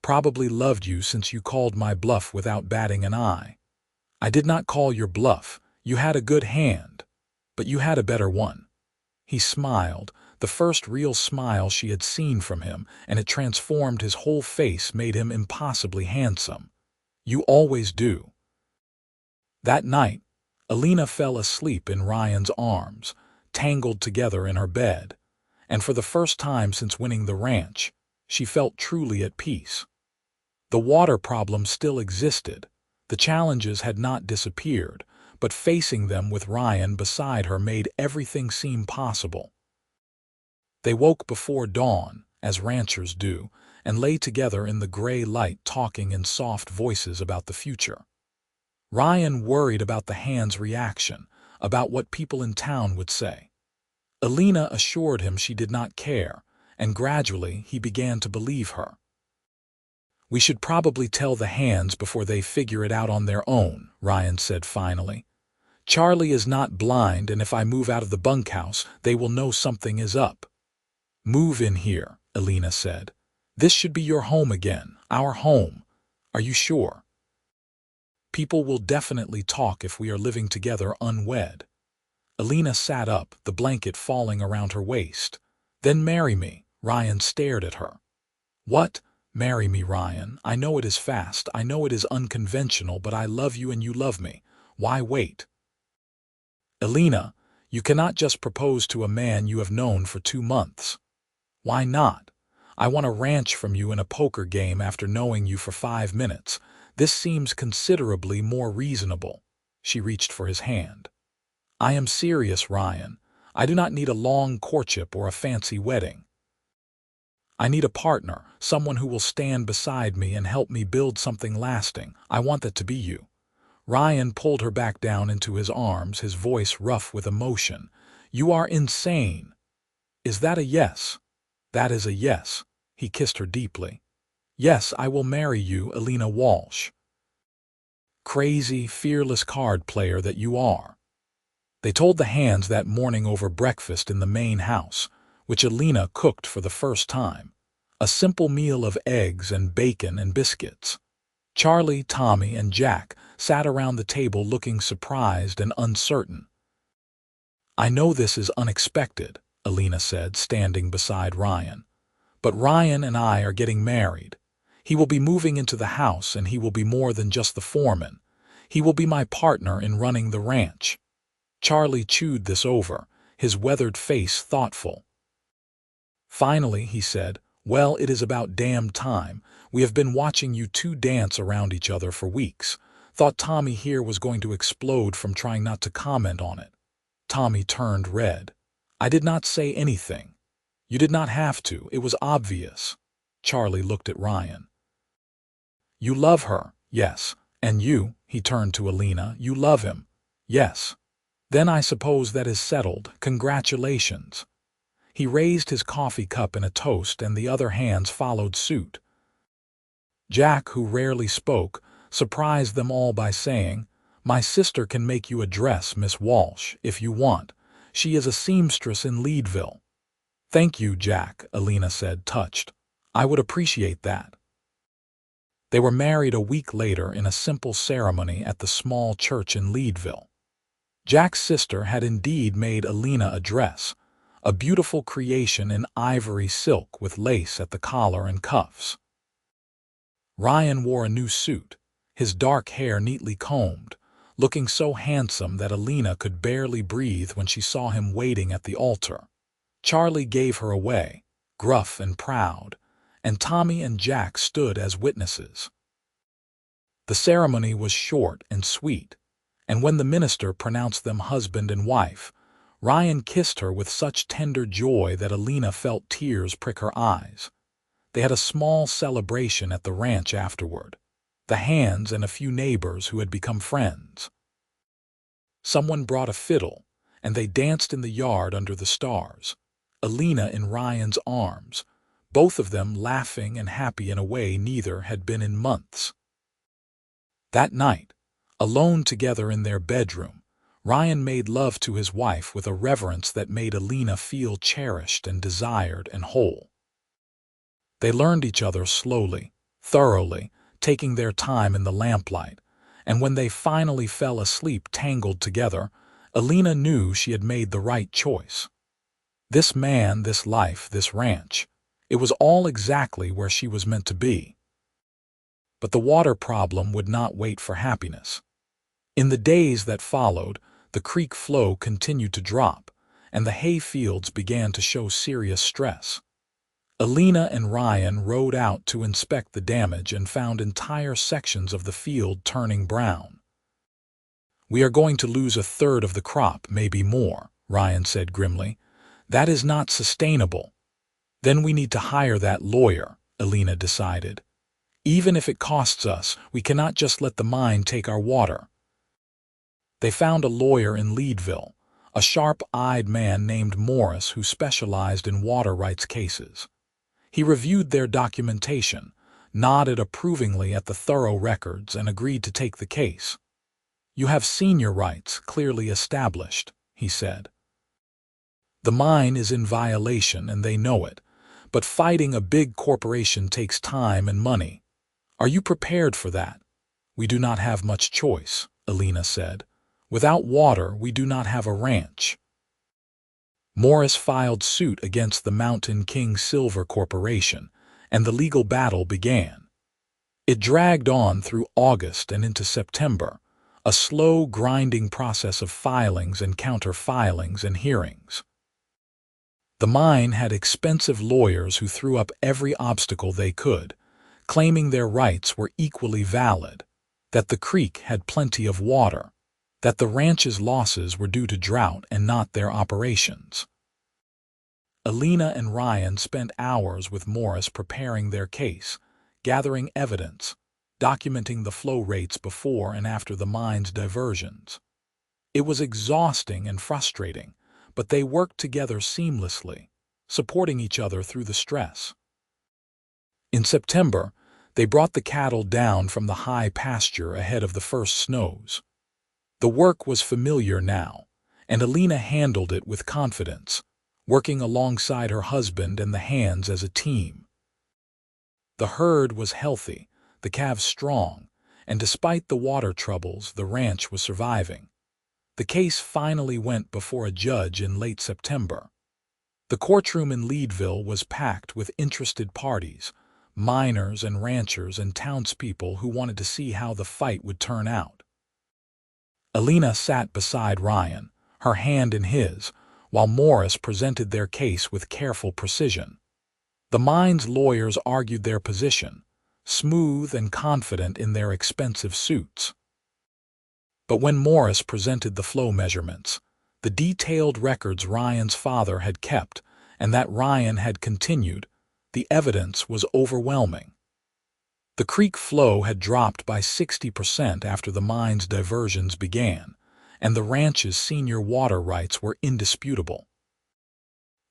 Probably loved you since you called my bluff without batting an eye. I did not call your bluff. You had a good hand, but you had a better one." He smiled, the first real smile she had seen from him, and it transformed his whole face, made him impossibly handsome. "You always do." That night, Elena fell asleep in Ryan's arms, tangled together in her bed, and for the first time since winning the ranch, she felt truly at peace. The water problem still existed. The challenges had not disappeared, but facing them with Ryan beside her made everything seem possible. They woke before dawn, as ranchers do, and lay together in the gray light talking in soft voices about the future. Ryan worried about the hand's reaction, about what people in town would say. Elena assured him she did not care, and gradually he began to believe her. We should probably tell the hands before they figure it out on their own, Ryan said finally. Charlie is not blind, and if I move out of the bunkhouse, they will know something is up. Move in here, Elena said. This should be your home again, our home. Are you sure? People will definitely talk if we are living together unwed. Elena sat up, the blanket falling around her waist. Then marry me. Ryan stared at her. What? Marry me, Ryan. I know it is fast, I know it is unconventional, but I love you and you love me. Why wait? Elena, you cannot just propose to a man you have known for 2 months. Why not? I want a ranch from you in a poker game after knowing you for 5 minutes. This seems considerably more reasonable. She reached for his hand. I am serious, Ryan. I do not need a long courtship or a fancy wedding. I need a partner, someone who will stand beside me and help me build something lasting. I want that to be you. Ryan pulled her back down into his arms, his voice rough with emotion. You are insane. Is that a yes? That is a yes. He kissed her deeply. Yes, I will marry you, Elena Walsh. Crazy, fearless card player that you are. They told the hands that morning over breakfast in the main house, which Elena cooked for the first time. A simple meal of eggs and bacon and biscuits. Charlie, Tommy, and Jack sat around the table looking surprised and uncertain. I know this is unexpected, Elena said, standing beside Ryan. But Ryan and I are getting married. He will be moving into the house, and he will be more than just the foreman. He will be my partner in running the ranch. Charlie chewed this over, his weathered face thoughtful. Finally, he said, well, it is about damn time. We have been watching you two dance around each other for weeks. Thought Tommy here was going to explode from trying not to comment on it. Tommy turned red. I did not say anything. You did not have to. It was obvious. Charlie looked at Ryan. You love her, yes. And you, he turned to Elena, you love him. Yes. Then I suppose that is settled. Congratulations. He raised his coffee cup in a toast, and the other hands followed suit. Jack, who rarely spoke, surprised them all by saying, My sister can make you a dress, Miss Walsh, if you want. She is a seamstress in Leadville. Thank you, Jack, Elena said, touched. I would appreciate that. They were married a week later in a simple ceremony at the small church in Leadville. Jack's sister had indeed made Elena a dress, a beautiful creation in ivory silk with lace at the collar and cuffs. Ryan wore a new suit, his dark hair neatly combed, looking so handsome that Elena could barely breathe when she saw him waiting at the altar. Charlie gave her away, gruff and proud, and Tommy and Jack stood as witnesses. The ceremony was short and sweet, and when the minister pronounced them husband and wife, Ryan kissed her with such tender joy that Elena felt tears prick her eyes. They had a small celebration at the ranch afterward, the hands and a few neighbors who had become friends. Someone brought a fiddle, and they danced in the yard under the stars, Elena in Ryan's arms, both of them laughing and happy in a way neither had been in months. That night, alone together in their bedroom, Ryan made love to his wife with a reverence that made Elena feel cherished and desired and whole. They learned each other slowly, thoroughly, taking their time in the lamplight, and when they finally fell asleep tangled together, Elena knew she had made the right choice. This man, this life, this ranch, it was all exactly where she was meant to be. But the water problem would not wait for happiness. In the days that followed, the creek flow continued to drop, and the hay fields began to show serious stress. Elena and Ryan rode out to inspect the damage and found entire sections of the field turning brown. We are going to lose 1/3 of the crop, maybe more, Ryan said grimly. That is not sustainable. Then we need to hire that lawyer, Elena decided. Even if it costs us, we cannot just let the mine take our water. They found a lawyer in Leadville, a sharp-eyed man named Morris who specialized in water rights cases. He reviewed their documentation, nodded approvingly at the thorough records and agreed to take the case. "You have senior rights clearly established," he said. "The mine is in violation and they know it, but fighting a big corporation takes time and money. Are you prepared for that?" "We do not have much choice," Elena said. "Without water, we do not have a ranch." Morris filed suit against the Mountain King Silver Corporation, and the legal battle began. It dragged on through August and into September, a slow, grinding process of filings and counter-filings and hearings. The mine had expensive lawyers who threw up every obstacle they could, claiming their rights were equally valid, that the creek had plenty of water, that the ranch's losses were due to drought and not their operations. Elena and Ryan spent hours with Morris preparing their case, gathering evidence, documenting the flow rates before and after the mine's diversions. It was exhausting and frustrating, but they worked together seamlessly, supporting each other through the stress. In September, they brought the cattle down from the high pasture ahead of the first snows. The work was familiar now, and Elena handled it with confidence, working alongside her husband and the hands as a team. The herd was healthy, the calves strong, and despite the water troubles, the ranch was surviving. The case finally went before a judge in late September. The courtroom in Leadville was packed with interested parties, miners and ranchers and townspeople who wanted to see how the fight would turn out. Elena sat beside Ryan, her hand in his, while Morris presented their case with careful precision. The mine's lawyers argued their position, smooth and confident in their expensive suits. But when Morris presented the flow measurements, the detailed records Ryan's father had kept and that Ryan had continued, the evidence was overwhelming. The creek flow had dropped by 60% after the mine's diversions began, and the ranch's senior water rights were indisputable.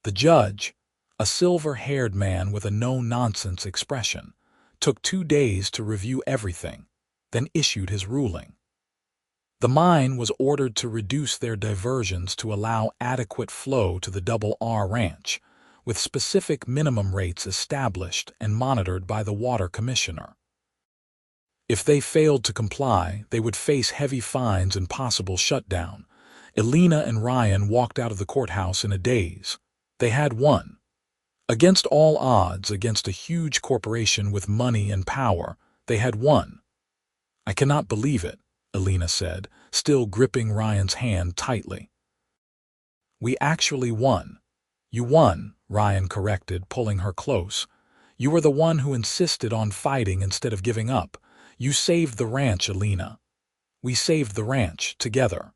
The judge, a silver-haired man with a no-nonsense expression, took 2 days to review everything, then issued his ruling. The mine was ordered to reduce their diversions to allow adequate flow to the Double R Ranch, with specific minimum rates established and monitored by the water commissioner. If they failed to comply, they would face heavy fines and possible shutdown. Elena and Ryan walked out of the courthouse in a daze. They had won. Against all odds, against a huge corporation with money and power, they had won. "I cannot believe it," Elena said, still gripping Ryan's hand tightly. "We actually won." "You won," Ryan corrected, pulling her close. "You were the one who insisted on fighting instead of giving up. You saved the ranch, Elena. We saved the ranch together."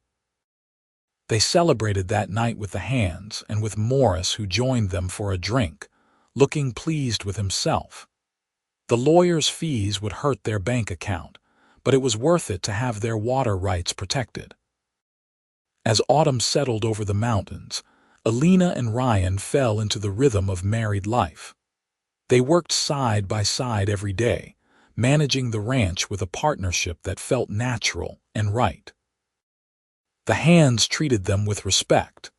They celebrated that night with the hands and with Morris, who joined them for a drink, looking pleased with himself. The lawyers' fees would hurt their bank account, but it was worth it to have their water rights protected. As autumn settled over the mountains, Elena and Ryan fell into the rhythm of married life. They worked side by side every day, managing the ranch with a partnership that felt natural and right. The hands treated them with respect,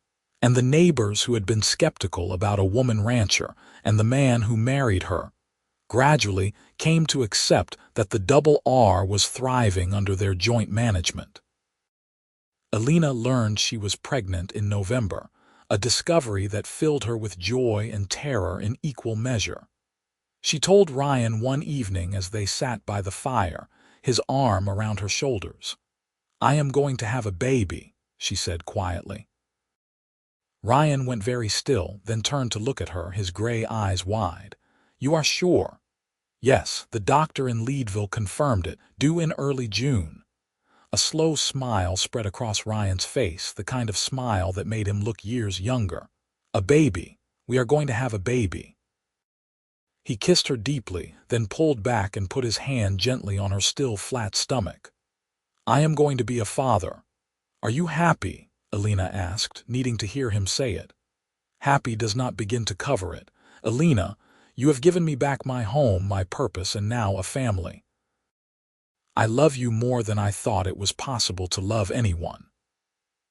and the neighbors who had been skeptical about a woman rancher and the man who married her gradually came to accept that the Double R was thriving under their joint management. Elena learned she was pregnant in November, a discovery that filled her with joy and terror in equal measure. She told Ryan one evening as they sat by the fire, his arm around her shoulders. "I am going to have a baby," she said quietly. Ryan went very still, then turned to look at her, his gray eyes wide. "You are sure?" "Yes, the doctor in Leadville confirmed it, due in early June." A slow smile spread across Ryan's face, the kind of smile that made him look years younger. "A baby. We are going to have a baby." He kissed her deeply, then pulled back and put his hand gently on her still flat stomach. "I am going to be a father." "Are you happy?" Elena asked, needing to hear him say it. "Happy does not begin to cover it. Elena, You have given me back my home, my purpose, and now a family. I love you more than I thought it was possible to love anyone."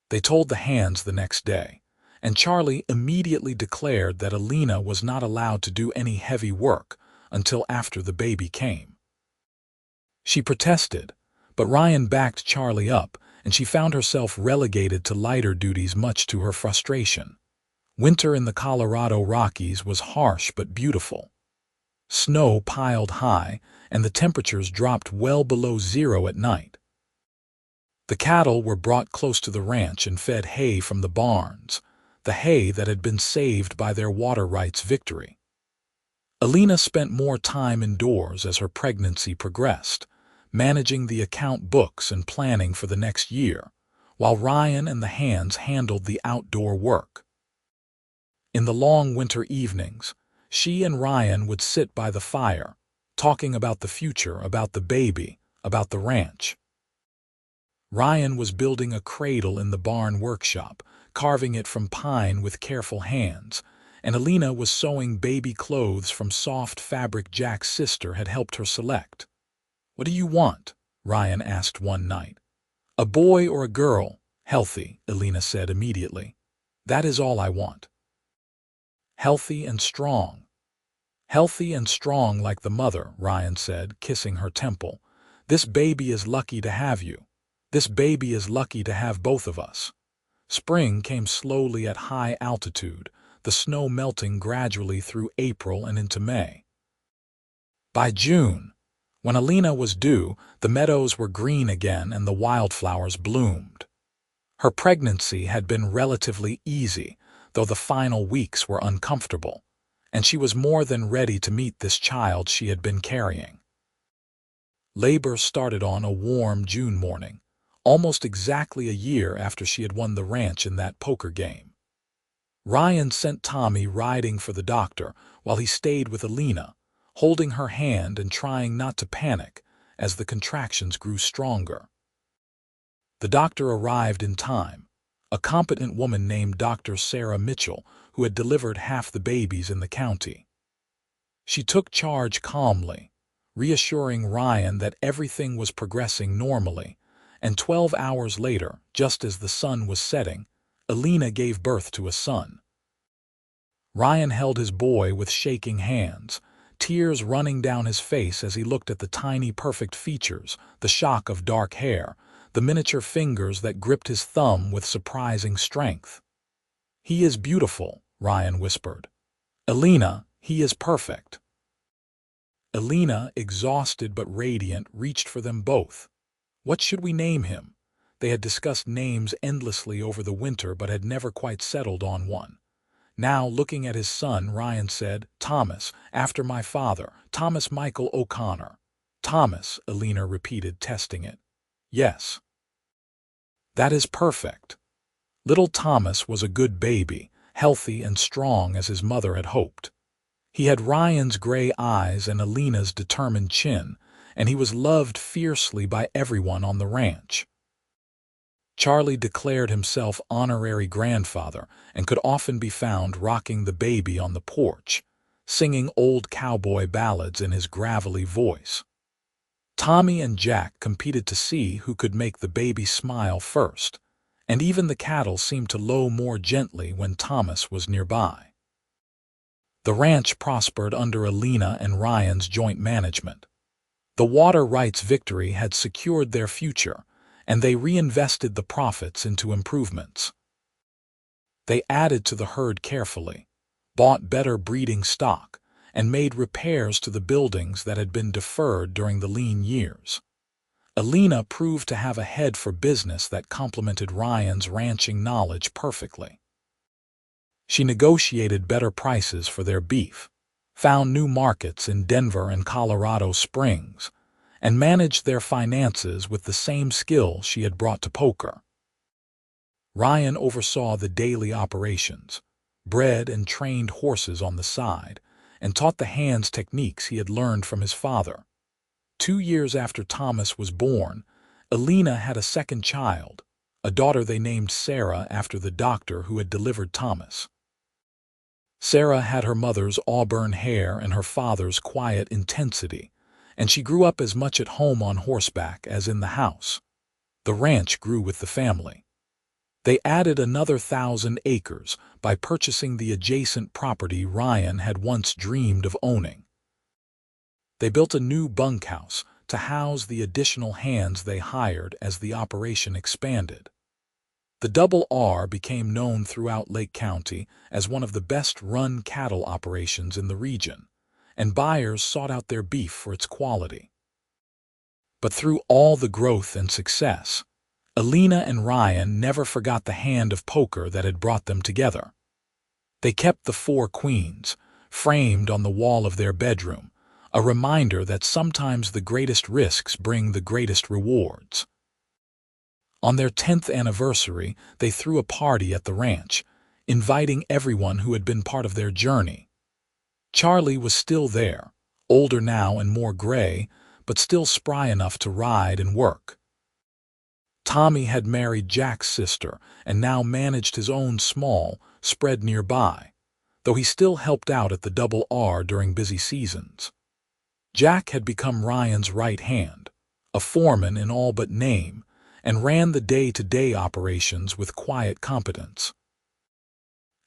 They told the hands the next day, and Charlie immediately declared that Elena was not allowed to do any heavy work until after the baby came. She protested, but Ryan backed Charlie up, and she found herself relegated to lighter duties, much to her frustration. Winter in the Colorado Rockies was harsh but beautiful. Snow piled high, and the temperatures dropped well below zero at night. The cattle were brought close to the ranch and fed hay from the barns, the hay that had been saved by their water rights victory. Elena spent more time indoors as her pregnancy progressed, managing the account books and planning for the next year, while Ryan and the hands handled the outdoor work. In the long winter evenings, she and Ryan would sit by the fire, talking about the future, about the baby, about the ranch. Ryan was building a cradle in the barn workshop, carving it from pine with careful hands, and Elena was sewing baby clothes from soft fabric Jack's sister had helped her select. "What do you want?" Ryan asked one night. "A boy or a girl?" "Healthy," Elena said immediately. "That is all I want." "Healthy and strong." "Healthy and strong like the mother," Ryan said, kissing her temple. "This baby is lucky to have you. This baby is lucky to have both of us." Spring came slowly at high altitude, the snow melting gradually through April and into May. By June, when Elena was due, the meadows were green again and the wildflowers bloomed. Her pregnancy had been relatively easy, though the final weeks were uncomfortable, and she was more than ready to meet this child she had been carrying. Labor started on a warm June morning, almost exactly a year after she had won the ranch in that poker game. Ryan sent Tommy riding for the doctor while he stayed with Elena, holding her hand and trying not to panic as the contractions grew stronger. The doctor arrived in time, a competent woman named Dr. Sarah Mitchell, who had delivered half the babies in the county. She took charge calmly, reassuring Ryan that everything was progressing normally, and 12 hours later, just as the sun was setting, Elena gave birth to a son. Ryan held his boy with shaking hands, tears running down his face as he looked at the tiny perfect features, the shock of dark hair, the miniature fingers that gripped his thumb with surprising strength. "He is beautiful," Ryan whispered. "Elena, he is perfect." Elena, exhausted but radiant, reached for them both. "What should we name him?" They had discussed names endlessly over the winter but had never quite settled on one. Now, looking at his son, Ryan said, "Thomas, after my father, Thomas Michael O'Connor." "Thomas," Elena repeated, testing it. "Yes." "That is perfect." Little Thomas was a good baby, healthy and strong as his mother had hoped. He had Ryan's gray eyes and Elena's determined chin, and he was loved fiercely by everyone on the ranch. Charlie declared himself honorary grandfather and could often be found rocking the baby on the porch, singing old cowboy ballads in his gravelly voice. Tommy and Jack competed to see who could make the baby smile first, and even the cattle seemed to low more gently when Thomas was nearby. The ranch prospered under Elena and Ryan's joint management. The water rights victory had secured their future, and they reinvested the profits into improvements. They added to the herd carefully, bought better breeding stock, and made repairs to the buildings that had been deferred during the lean years. Elena proved to have a head for business that complemented Ryan's ranching knowledge perfectly. She negotiated better prices for their beef, found new markets in Denver and Colorado Springs, and managed their finances with the same skill she had brought to poker. Ryan oversaw the daily operations, bred and trained horses on the side, and taught the hands techniques he had learned from his father. 2 years after Thomas was born, Elena had a second child, a daughter they named Sarah after the doctor who had delivered Thomas. Sarah had her mother's auburn hair and her father's quiet intensity, and she grew up as much at home on horseback as in the house. The ranch grew with the family. They added another 1,000 acres by purchasing the adjacent property Ryan had once dreamed of owning. They built a new bunkhouse to house the additional hands they hired as the operation expanded. The Double R became known throughout Lake County as one of the best-run cattle operations in the region, and buyers sought out their beef for its quality. But through all the growth and success, Elena and Ryan never forgot the hand of poker that had brought them together. They kept the 4 queens, framed on the wall of their bedroom, a reminder that sometimes the greatest risks bring the greatest rewards. On their 10th anniversary, they threw a party at the ranch, inviting everyone who had been part of their journey. Charlie was still there, older now and more gray, but still spry enough to ride and work. Tommy had married Jack's sister and now managed his own small spread nearby, though he still helped out at the Double R during busy seasons. Jack had become Ryan's right hand, a foreman in all but name, and ran the day-to-day operations with quiet competence.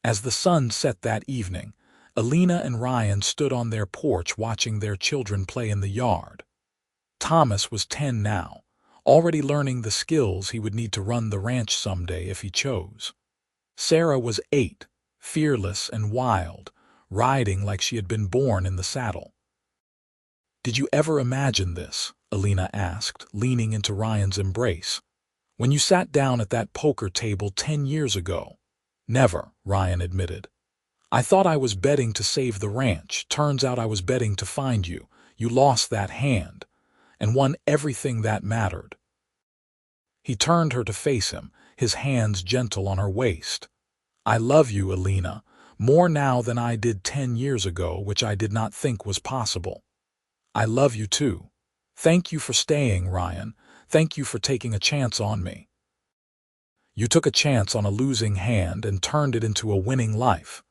As the sun set that evening, Elena and Ryan stood on their porch watching their children play in the yard. Thomas was 10 now, already learning the skills he would need to run the ranch someday if he chose. Sarah was 8, fearless and wild, riding like she had been born in the saddle. "Did you ever imagine this?" Elena asked, leaning into Ryan's embrace. "When you sat down at that poker table 10 years ago?" "Never," Ryan admitted. "I thought I was betting to save the ranch. Turns out I was betting to find you. You lost that hand, and won everything that mattered." He turned her to face him, his hands gentle on her waist. "I love you, Elena, more now than I did 10 years ago, which I did not think was possible." "I love you too. Thank you for staying, Ryan. Thank you for taking a chance on me." "You took a chance on a losing hand and turned it into a winning life.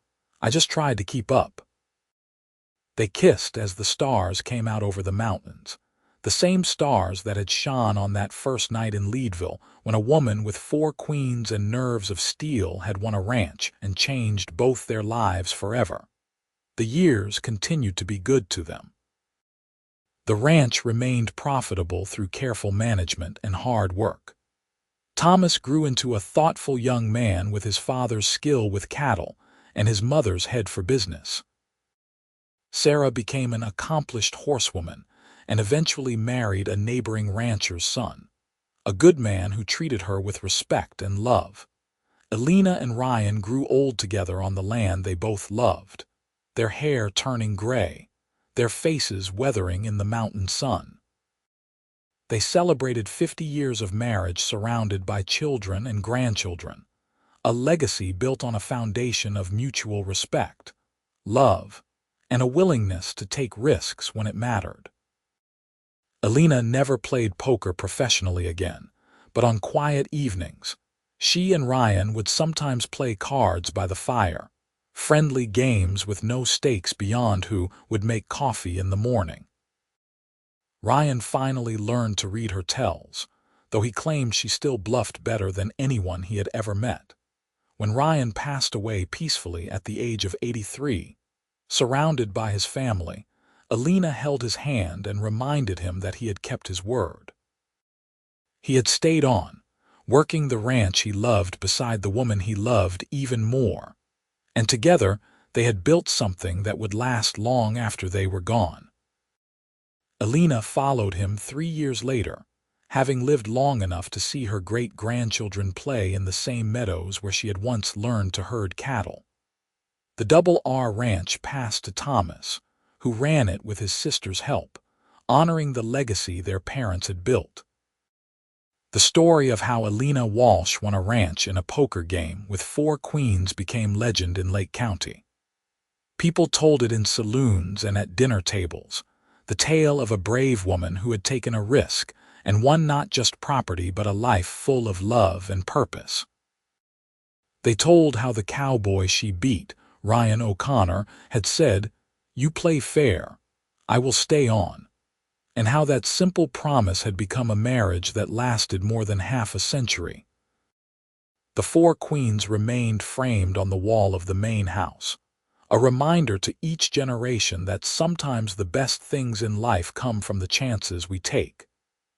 I just tried to keep up." They kissed as the stars came out over the mountains, the same stars that had shone on that first night in Leadville when a woman with 4 queens and nerves of steel had won a ranch and changed both their lives forever. The years continued to be good to them. The ranch remained profitable through careful management and hard work. Thomas grew into a thoughtful young man with his father's skill with cattle and his mother's head for business. Sarah became an accomplished horsewoman and eventually married a neighboring rancher's son, a good man who treated her with respect and love. Elena and Ryan grew old together on the land they both loved, their hair turning gray, their faces weathering in the mountain sun. They celebrated 50 years of marriage surrounded by children and grandchildren, a legacy built on a foundation of mutual respect, love, and a willingness to take risks when it mattered. Elena never played poker professionally again, but on quiet evenings, she and Ryan would sometimes play cards by the fire, friendly games with no stakes beyond who would make coffee in the morning. Ryan finally learned to read her tells, though he claimed she still bluffed better than anyone he had ever met. When Ryan passed away peacefully at the age of 83, surrounded by his family, Elena held his hand and reminded him that he had kept his word. He had stayed on, working the ranch he loved beside the woman he loved even more, and together they had built something that would last long after they were gone. Elena followed him 3 years later, having lived long enough to see her great-grandchildren play in the same meadows where she had once learned to herd cattle. The Double R Ranch passed to Thomas, who ran it with his sister's help, honoring the legacy their parents had built. The story of how Elena Walsh won a ranch in a poker game with 4 queens became legend in Lake County. People told it in saloons and at dinner tables, the tale of a brave woman who had taken a risk and won not just property but a life full of love and purpose. They told how the cowboy she beat Ryan O'Connor, had said, "You play fair, I will stay on," and how that simple promise had become a marriage that lasted more than half a century. The four queens remained framed on the wall of the main house, a reminder to each generation that sometimes the best things in life come from the chances we take,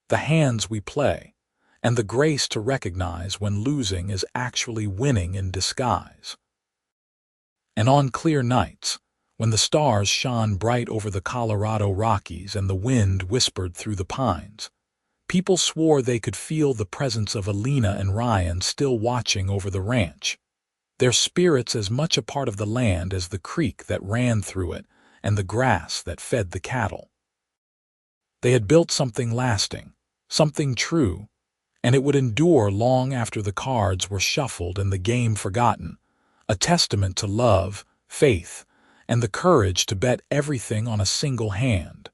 the hands we play, and the grace to recognize when losing is actually winning in disguise. And on clear nights, when the stars shone bright over the Colorado Rockies and the wind whispered through the pines, people swore they could feel the presence of Elena and Ryan still watching over the ranch, their spirits as much a part of the land as the creek that ran through it and the grass that fed the cattle. They had built something lasting, something true, and it would endure long after the cards were shuffled and the game forgotten, a testament to love, faith, and the courage to bet everything on a single hand.